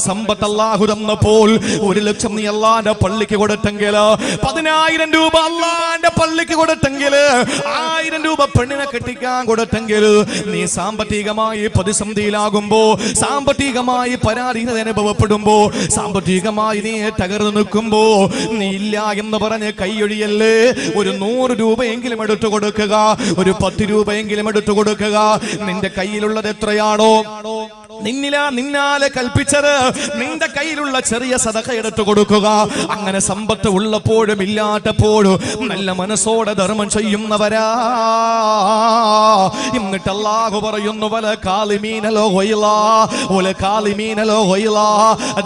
സമ്പത്ത് അല്ലാഹു തന്നപ്പോൾ 1,00,000 നീ അല്ലാഹുവിന്റെ പള്ളിക്ക് കൊടുത്തെങ്കിൽ, 10,000 രൂപ അല്ലാഹുവിന്റെ പള്ളിക്ക് കൊടുത്തെങ്കിൽ, 1000 രൂപ പെണ്ണിനെ കെട്ടിക്കാൻ കൊടുത്തെങ്കിൽ, നീ സാമ്പത്തികമായി പ്രതിസന്ധിയിലാകുമ്പോ, സാമ്പത്തികമായി പരാധീനത അനുഭവപ്പെടുമ്പോ, സാമ്പത്തികമായി നീ തകർന്നു നിൽക്കുമ്പോ, നീ ഇല്ല എന്ന് പറഞ്ഞ് കൈയൊഴിയല്ലേ. ഒരു 100 രൂപയെങ്കിലും എടുത്തു കൊടുക്കുക, ഒരു 10 രൂപയെങ്കിലും എടുത്തു കൊടുക്കുക. നിന്റെ കയ്യിലുള്ളത് എത്രയാണോ, നിന്നാലെ കൽപ്പിച്ചത്, നിന്റെ കയ്യിലുള്ള ചെറിയ സദഖ എടുത്തു കൊടുക്കുക. അങ്ങനെ സമ്പത്ത് ഉള്ളപ്പോഴും ഇല്ലാത്തപ്പോഴും നല്ല മനസ്സോടെ ധർമ്മം ചെയ്യുന്നവരാ. എന്നിട്ട് അല്ലാഹു പറയുന്നു,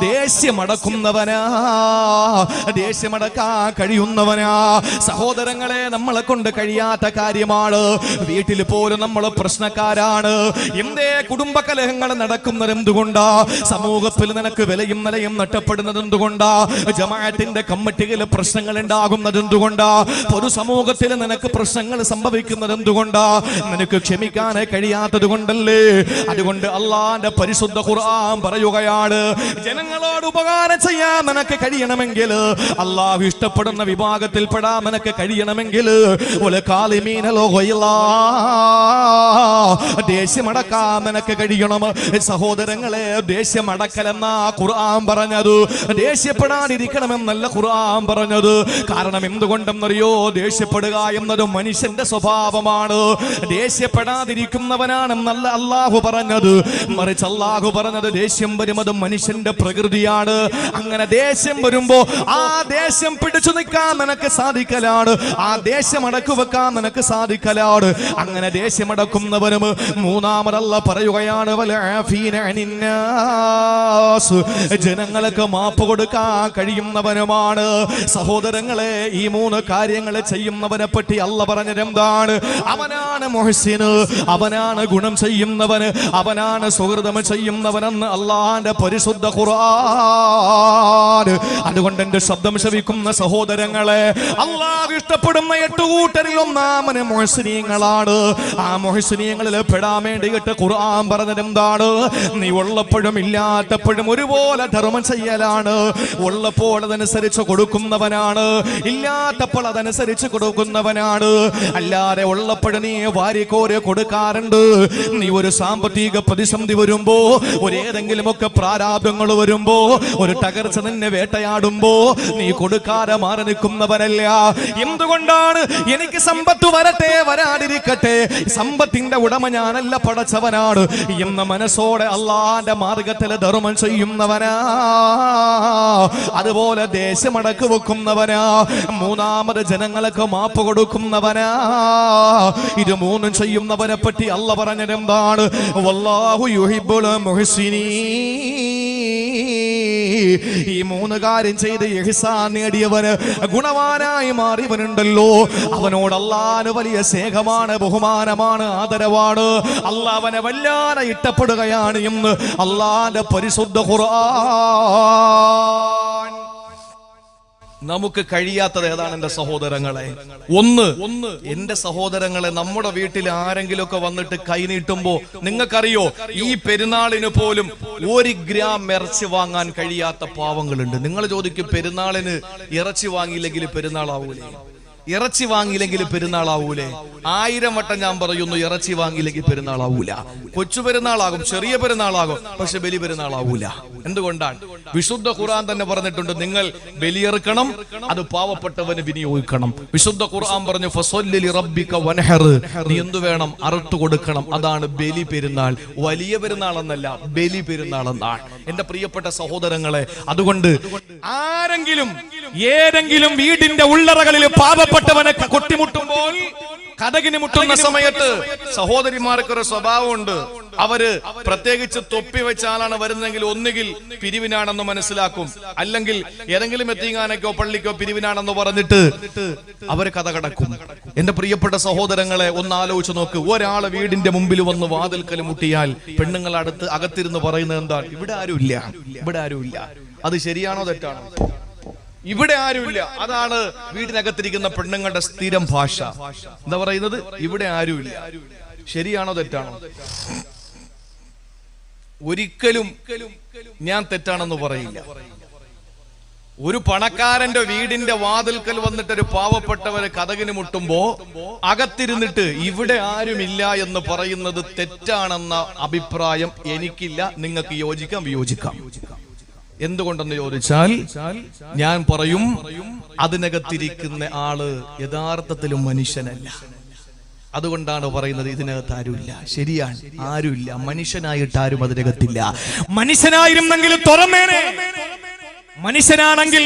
ദേഷ്യമടക്കുന്നവനാ, ദേഷ്യമടക്കാൻ കഴിയുന്നവനാ. സഹോദരങ്ങളെ, നമ്മളെ കൊണ്ട് കഴിയാത്ത കാര്യമാണ്. വീട്ടിൽ പോലും നമ്മൾ പ്രശ്നക്കാരാണ്. എന്തേ കുടുംബകലഹങ്ങൾ നടക്കുന്നത് എന്തുകൊണ്ടാ? സമൂഹത്തിൽ നിനക്ക് വിലയും നിലയും നഷ്ടപ്പെടുന്നത് എന്തുകൊണ്ടാ? ജമാഅത്തിന്റെ കമ്മിറ്റിയിൽ പ്രശ്നങ്ങൾ ഉണ്ടാകുന്നത് എന്തുകൊണ്ടാ? പൊതുസമൂഹത്തിൽ നിനക്ക് പ്രശ്നങ്ങൾ സംഭവിക്കുന്നത് എന്തുകൊണ്ടാ? നിനക്ക് ക്ഷമിക്കാൻ കഴിയാത്തത് കൊണ്ടല്ലേ. അതുകൊണ്ട് അല്ലാഹുവിന്റെ പരിശുദ്ധ ഖുർആൻ പറയുകയാണ്, ജനങ്ങളോട് ഉപകാരം ചെയ്യാൻ നിനക്ക് കഴിയണമെങ്കിൽ, അല്ലാഹു ഇഷ്ടപ്പെടുന്ന വിഭാഗത്തിൽ പെടാൻ നിനക്ക് കഴിയണമെങ്കിൽ, ദേഷ്യമടക്കാൻ നിനക്ക് കഴിയണം. സഹോദരങ്ങളെ, ദേഷ്യമടക്കലെന്നാ ഖുർആൻ പറഞ്ഞത്, ദേഷ്യപ്പെടാതിരിക്കണമെന്നല്ല ഖുർആൻ പറഞ്ഞത്. കാരണം എന്തുകൊണ്ടെന്നറിയോ? ദേഷ്യപ്പെടുക എന്നത് മനുഷ്യന്റെ സ്വഭാവമാണ്. ദേഷ്യപ്പെടാതിരിക്കുന്നവനാണെന്നല്ല അല്ലാഹു പറഞ്ഞത്. മറിച്ച് അല്ലാഹു പറഞ്ഞത്, ദേഷ്യം വരുന്നത് മനുഷ്യന്റെ പ്രകൃതിയാണ്. അങ്ങനെ ദേഷ്യം വരുമ്പോ ആ ദേഷ്യം പിടിച്ചു നിൽക്കാൻ നിനക്ക് സാധിക്കലാണ്, ആ ദേഷ്യം അടക്കു വെക്കാൻ നിനക്ക് സാധിക്കലാണ്. അങ്ങനെ ദേഷ്യമടക്കുന്നവനും മൂന്നാമതല്ല പറയുകയാണ്, ജനങ്ങൾക്ക് മാപ്പ് കൊടുക്കാൻ കഴിയുന്നവനുമാണ്. സഹോദരങ്ങളെ, ഈ 3 കാര്യങ്ങൾ ചെയ്യുന്നവനെ പറ്റി അല്ല പറഞ്ഞത് എന്താണ്? അവനാണ് മുഹ്സിന്, അവനാണ് ഗുണം ചെയ്യുന്നവന്, അവനാണ് സുഹൃതം ചെയ്യുന്നവനെന്ന് അല്ലാഹുവിന്റെ പരിശുദ്ധ ഖുർആൻ. അതുകൊണ്ട് എന്റെ ശബ്ദം ശ്രവിക്കുന്ന സഹോദരങ്ങളെ, അല്ലാഹു ഇഷ്ടപ്പെടുന്ന 8 കൂട്ടരിൽ ഒന്നാമന് മുഹ്സിനീങ്ങളാണ്. ആ മുഹ്സിനീങ്ങളിൽ പെടാൻ വേണ്ടിയിട്ട് ഖുർആൻ പറഞ്ഞത് എന്താണ്? നീ ഉള്ളപ്പോഴും ഇല്ലാത്തപ്പോഴും ഒരുപോലെ ധർമ്മം ചെയ്യലാണ്. ഉള്ളപ്പോൾ അതനുസരിച്ച് കൊടുക്കുന്നവനാണ്, ഇല്ലാത്തപ്പോൾ അതനുസരിച്ച് കൊടുക്കുന്നവനാണ്. അല്ലാതെ ഉള്ളപ്പോഴും നീ വാരിക്കോരെ കൊടുക്കാറുണ്ട്. നീ ഒരു സാമ്പത്തിക പ്രതിസന്ധി വരുമ്പോ, ഏതെങ്കിലുമൊക്കെ പ്രാരാബ്ദങ്ങൾ വരുമ്പോ, ഒരു തകർച്ച നിന്നെ വേട്ടയാടുമ്പോ നീ കൊടുക്കാതെ മാറി നിൽക്കുന്നവനല്ല. എന്തുകൊണ്ടാണ്? എനിക്ക് സമ്പത്ത് വരട്ടെ വരാതിരിക്കട്ടെ, സമ്പത്തിന്റെ ഉടമ ഞാനല്ല, പടച്ചവനാണ് എന്ന മനസ്സോടെ അല്ലാഹുവിന്റെ മാർഗത്തിൽ ധർമ്മം ചെയ്യുന്നവനാ. അതുപോലെ ദേശമടക്ക് വെക്കുന്നവനാ. മൂന്നാമത് ജനങ്ങൾക്ക് മാപ്പ് കൊടുക്കുന്നവനാ. ഇത് 3 ചെയ്യുന്നവനെ പറ്റി അല്ല പറഞ്ഞത് എന്താണ്? വല്ലാഹു യുഹിബ്ബുൽ മുഹ്സിനീൻ. ഈ 3 കാര്യം ചെയ്ത് ഇഹ്സാൻ നേടിയവന്, ഗുണവാനായി മാറിയവനുണ്ടല്ലോ, അവനോട് അല്ലാഹുവിന് വലിയ സ്നേഹമാണ്, ബഹുമാനമാണ്, ആദരവാണ്. അല്ലാഹു അവനെ വല്ലാതെ ഇഷ്ടപ്പെടുകയാണ് എന്ന് അല്ലാഹുവിന്റെ പരിശുദ്ധ ഖുർആൻ. നമുക്ക് കഴിയാത്തത് ഏതാണ് എന്റെ സഹോദരങ്ങളെ? ഒന്ന്, എന്റെ സഹോദരങ്ങളെ, നമ്മുടെ വീട്ടിൽ ആരെങ്കിലും ഒക്കെ വന്നിട്ട് കൈനീട്ടുമ്പോ, നിങ്ങൾക്കറിയോ, ഈ പെരുന്നാളിന് പോലും 1 ഗ്രാം ഇറച്ചി വാങ്ങാൻ കഴിയാത്ത പാവങ്ങളുണ്ട്. നിങ്ങൾ ചോദിക്കും, പെരുന്നാളിന് ഇറച്ചി വാങ്ങിയില്ലെങ്കിൽ പെരുന്നാളാവൂലേ? ഇറച്ചി വാങ്ങിയില്ലെങ്കിൽ പെരുന്നാളാവൂലേ? 1000 വട്ടം ഞാൻ പറയുന്നു, ഇറച്ചി വാങ്ങിയില്ലെങ്കിൽ പെരുന്നാളാവൂല. കൊച്ചു പെരുന്നാളാകും, ചെറിയ പെരുന്നാളാകും, പക്ഷെ ബലി പെരുന്നാളാവൂല. എന്തുകൊണ്ടാണ്? വിശുദ്ധ ഖുർആൻ തന്നെ പറഞ്ഞിട്ടുണ്ട്, നിങ്ങൾ ബലിയെറുക്കണം, അത് പാവപ്പെട്ടവന് വിനിയോഗിക്കണം. വിശുദ്ധ ഖുർആൻ പറഞ്ഞു, ഫസല്ലി ലിറബ്ബിക വൻഹർ, നീ എന്തു വേണം? അറുത്തു കൊടുക്കണം. അതാണ് ബലി പെരുന്നാൾ. വലിയ പെരുന്നാൾ എന്നല്ല, ബലി പെരുന്നാൾ എന്നാണ് എന്റെ പ്രിയപ്പെട്ട സഹോദരങ്ങളെ. അതുകൊണ്ട് ആരെങ്കിലും ഏതെങ്കിലും വീടിന്റെ ഉള്ളറകളിൽ പാവപ്പെട്ടവനെ കൊട്ടിമുട്ടുമ്പോൾ, കഥകിന് മുട്ടുന്ന സമയത്ത് സഹോദരിമാർക്കൊരു സ്വഭാവമുണ്ട്. അവര് പ്രത്യേകിച്ച് തൊപ്പി വെച്ചാലാണ് വരുന്നതെങ്കിൽ ഒന്നുകിൽ പിരിവിനാണെന്ന് മനസ്സിലാക്കും, അല്ലെങ്കിൽ ഏതെങ്കിലും എത്തിങ്ങാനൊക്കെയോ പള്ളിക്കോ പിരിവിനാണെന്ന് പറഞ്ഞിട്ട് അവര് കഥ കടക്കും. എന്റെ പ്രിയപ്പെട്ട സഹോദരങ്ങളെ, ഒന്ന് ആലോചിച്ച് നോക്ക്. ഒരാള് വീടിന്റെ മുമ്പിൽ വന്ന് വാതിൽക്കൽ മുട്ടിയാൽ പെണ്ണുങ്ങൾ അകത്തിരുന്ന് പറയുന്നത് എന്താണ്? ഇവിടെ ആരുമില്ല, ഇവിടെ ആരുമില്ല. അത് ശരിയാണോ തെറ്റാണോ? ഇവിടെ ആരുമില്ല. അതാണ് വീടിനകത്തിരിക്കുന്ന പെണ്ണുങ്ങളുടെ സ്ഥിരം ഭാഷ. എന്താ പറയുന്നത്? ഇവിടെ ആരുമില്ല. ശരിയാണോ തെറ്റാണോ? ഒരിക്കലും ഞാൻ തെറ്റാണെന്ന് പറയില്ല. ഒരു പണക്കാരന്റെ വീടിന്റെ വാതിൽക്കൽ വന്നിട്ട് ഒരു പാവപ്പെട്ടവരെ കതകിന് മുട്ടുമ്പോ അകത്തിരുന്നിട്ട് ഇവിടെ ആരുമില്ല എന്ന് പറയുന്നത് തെറ്റാണെന്ന അഭിപ്രായം എനിക്കില്ല. നിങ്ങൾക്ക് യോജിക്കാം, വിയോജിക്കാം. എന്തുകൊണ്ടെന്ന് ചോദിച്ചാൽ ഞാൻ പറയും, അതിനകത്തിരിക്കുന്ന ആള് യഥാർത്ഥത്തിലും മനുഷ്യനല്ല. അതുകൊണ്ടാണ് പറയുന്നത് ഇതിനകത്ത് ആരുമില്ല. ശരിയാണ്, ആരുമില്ല. മനുഷ്യനായിട്ട് ആരും അതിനകത്തില്ല. മനുഷ്യനായിരുന്നെങ്കിലും തുറന്നേനെ. മനുഷ്യനാണെങ്കിൽ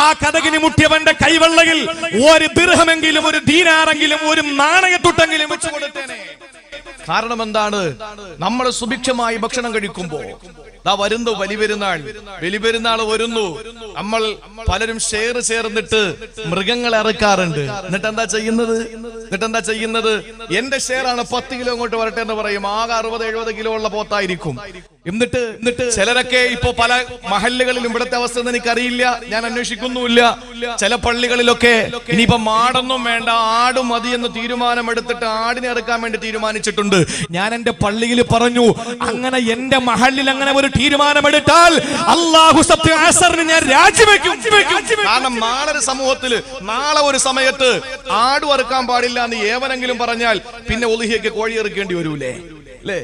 ആ കതകിന് മുട്ടിയവന്റെ കൈവെള്ളയിൽ ഒരു ദിർഹമെങ്കിലും, ഒരു ദീനാറെങ്കിലും, ഒരു നാണയത്തുട്ടെങ്കിലും വെച്ചു കൊടുത്തേനെ. കാരണം എന്താണ്? നമ്മൾ സുഭിക്ഷമായി ഭക്ഷണം കഴിക്കുമ്പോ വരുന്നു വലിപെരുന്നാൾ വരുന്നു. നമ്മൾ പലരും ഷെയർ ചേർന്നിട്ട് മൃഗങ്ങളെ ഇറക്കാറുണ്ട്. എന്നിട്ട് എന്താ ചെയ്യുന്നത്? എന്റെ ഷെയറാണ് 10 കിലോ ഇങ്ങോട്ട് വരട്ടെ എന്ന് പറയും. ആകെ 60-70 കിലോ ഉള്ള പോത്തായിരിക്കും. എന്നിട്ട് ചിലരൊക്കെ ഇപ്പൊ പല മഹല്ലുകളിലും ഇവിടുത്തെ അവസ്ഥ ഒന്നും എനിക്കറിയില്ല, ഞാൻ അന്വേഷിക്കുന്നുമില്ല. ചില പള്ളികളിലൊക്കെ ഇനിയിപ്പോ മാടൊന്നും വേണ്ട, ആടും മതി എന്ന് തീരുമാനമെടുത്തിട്ട് ആടിനെ ഇറക്കാൻ വേണ്ടി തീരുമാനിച്ചിട്ടുണ്ട്. ഞാൻ എന്റെ പള്ളിയിൽ പറഞ്ഞു, അങ്ങനെ എന്റെ മഹല്ലിൽ അങ്ങനെ ഒരു തീരുമാനമെടുത്താൽ അല്ലാഹു സബ്തുൽ അസറിന് ഞാൻ രാജിവെക്കും. കാരണം നാളെ സമൂഹത്തിൽ നാളെ ഒരു സമയത്ത് ആട് അറുക്കാൻ പാടില്ല എന്ന് ഏവനെങ്കിലും പറഞ്ഞാൽ പിന്നെ ഒളിഹിയൊക്കെ കോഴി ഇറക്കേണ്ടി വരൂലേ അല്ലേ?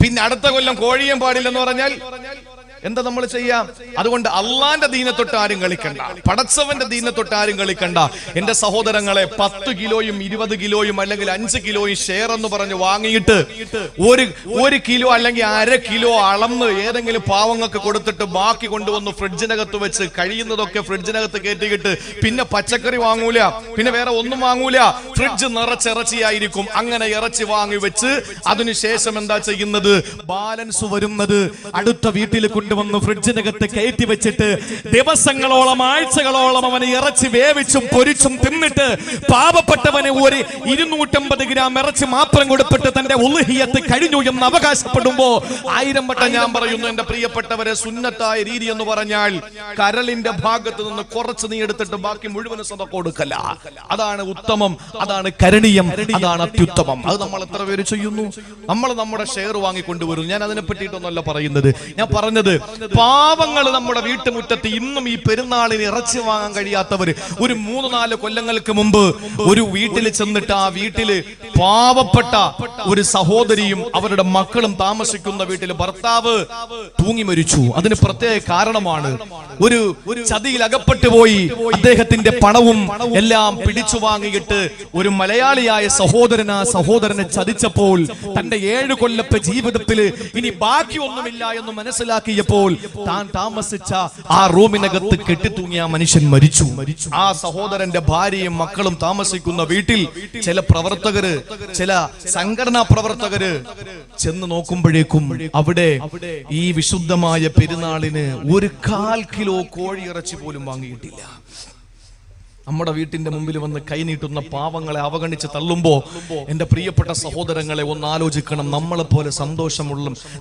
പിന്നെ അടുത്ത കൊല്ലം കോഴിയും പാടില്ലെന്ന് പറഞ്ഞാൽ എന്താ നമ്മൾ ചെയ്യാം? അതുകൊണ്ട് അള്ളാന്റെ ദീനത്തൊട്ട് ആരും കളിക്കണ്ട, പടച്ചവന്റെ ദീനത്തൊട്ട് ആരും കളിക്കണ്ട. എന്റെ സഹോദരങ്ങളെ, 10 കിലോയും 20 കിലോയും അല്ലെങ്കിൽ 5 കിലോയും ഷെയർ എന്ന് പറഞ്ഞ് വാങ്ങിയിട്ട് ഒരു കിലോ അല്ലെങ്കിൽ 1/2 കിലോ അളന്ന് ഏതെങ്കിലും പാവങ്ങൾക്ക് കൊടുത്തിട്ട് ബാക്കി കൊണ്ടുവന്ന് ഫ്രിഡ്ജിനകത്ത് വെച്ച് കഴിയുന്നതൊക്കെ ഫ്രിഡ്ജിനകത്ത് കയറ്റിയിട്ട് പിന്നെ പച്ചക്കറി വാങ്ങൂല, പിന്നെ വേറെ ഒന്നും വാങ്ങൂല, ഫ്രിഡ്ജ് നിറച്ചിറച്ചിയായിരിക്കും. അങ്ങനെ ഇറച്ചി വാങ്ങി വെച്ച് അതിനുശേഷം എന്താ ചെയ്യുന്നത്? ബാലൻസ് വരുന്നത് അടുത്ത വീട്ടിൽ വന്ന് ഫ്രിഡ്ജിനകത്ത് കയറ്റി വെച്ചിട്ട് ദിവസങ്ങളോളം ആഴ്ചകളോളം അവന് ഇറച്ചി വേവിച്ചും പൊരിച്ചും തിന്നിട്ട് പാവപ്പെട്ടവന് ഒരു 250 ഗ്രാം ഇറച്ചി മാത്രം കൊടുത്തിട്ട് തന്റെ ഉളുഹിയത്ത് കഴിഞ്ഞു എന്ന് അവകാശപ്പെടുമ്പോ 1000 വട്ടം ഞാൻ പറയുന്നു, എന്റെ പ്രിയപ്പെട്ടവരെ, സുന്നത്തായ രീതി എന്ന് പറഞ്ഞാൽ കരളിന്റെ ഭാഗത്ത് നിന്ന് കുറച്ച് നീ എടുത്തിട്ട് ബാക്കി മുഴുവൻ സദഖ കൊടുക്കല. അതാണ് ഉത്തമം, അതാണ് കരണീയം, അതാണ് അത്യുത്തമം. അത് നമ്മൾ എത്ര പേര് ചെയ്യുന്നു? നമ്മൾ നമ്മുടെ ഷെയർ വാങ്ങിക്കൊണ്ടുവരും. ഞാൻ അതിനെ പറ്റിയിട്ടൊന്നല്ല പറയുന്നത്. ഞാൻ പറഞ്ഞത് പാവങ്ങൾ നമ്മുടെ വീട്ടുമുറ്റത്ത് ഇന്നും ഈ പെരുന്നാളിന് ഇറച്ചി വാങ്ങാൻ കഴിയാത്തവര് ഒരു 3-4 കൊല്ലങ്ങൾക്ക് മുമ്പ് ഒരു വീട്ടിൽ ചെന്നിട്ട് ആ വീട്ടില് പാവപ്പെട്ട ഒരു സഹോദരിയും അവരുടെ മക്കളും താമസിക്കുന്ന വീട്ടിൽ ഭർത്താവ് തൂങ്ങി മരിച്ചു. അതിന് പ്രത്യേക കാരണമാണ്. ഒരു ചതിയിൽ അകപ്പെട്ടു പോയി. അദ്ദേഹത്തിന്റെ പണവും എല്ലാം പിടിച്ചു വാങ്ങിയിട്ട് ഒരു മലയാളിയായ സഹോദരനെ ചതിച്ചപ്പോൾ തന്റെ 7 കൊല്ലത്തെ ജീവിതത്തിൽ ഇനി ബാക്കിയൊന്നുമില്ല എന്ന് മനസ്സിലാക്കിയപ്പോൾ താൻ താമസിച്ച ആ റൂമിനകത്ത് കെട്ടിത്തൂങ്ങിയ മനുഷ്യൻ മരിച്ചു. ആ സഹോദരന്റെ ഭാര്യയും മക്കളും താമസിക്കുന്ന വീട്ടിൽ ചില സംഘടനാ പ്രവർത്തകര് ചെന്ന് നോക്കുമ്പോഴേക്കും അവിടെ ഈ വിശുദ്ധമായ പെരുന്നാളിന് 1/4 കിലോ കോഴിയിറച്ചി പോലും വാങ്ങിയിട്ടില്ല. നമ്മുടെ വീട്ടിന്റെ മുമ്പിൽ വന്ന് കൈനീട്ടുന്ന പാവങ്ങളെ അവഗണിച്ച് തള്ളുമ്പോ എന്റെ പ്രിയപ്പെട്ട സഹോദരങ്ങളെ ഒന്ന് ആലോചിക്കണം. നമ്മളെപ്പോലെ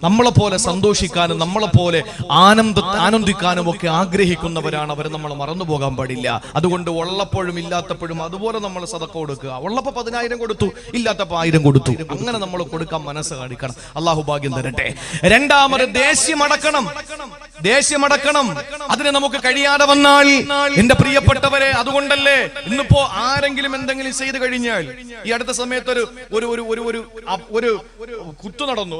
നമ്മളെപ്പോലെ സന്തോഷിക്കാനും നമ്മളെപ്പോലെ ആനന്ദിക്കാനും ഒക്കെ ആഗ്രഹിക്കുന്നവരാണ് അവരെ. നമ്മൾ മറന്നുപോകാൻ പാടില്ല. അതുകൊണ്ട് ഉള്ളപ്പോഴും ഇല്ലാത്തപ്പോഴും അതുപോലെ നമ്മൾ സദഖ കൊടുക്കുക. ഉള്ളപ്പോ 10,000 കൊടുത്തു, ഇല്ലാത്തപ്പോ 1000 കൊടുത്തു. അങ്ങനെ നമ്മൾ കൊടുക്കാൻ മനസ്സ് കാണിക്കണം. അള്ളാഹു ഭാഗ്യം തരട്ടെ. രണ്ടാമത് ദേഷ്യമടക്കണം. അതിന് നമുക്ക് കഴിയാതെ വന്നാൽ എന്റെ പ്രിയപ്പെട്ടവരെ, അതുകൊണ്ടല്ലേ ഇന്നിപ്പോ ആരെങ്കിലും എന്തെങ്കിലും ചെയ്തു കഴിഞ്ഞാൽ ഈ അടുത്ത സമയത്ത് ഒരു കുത്തു നടന്നു.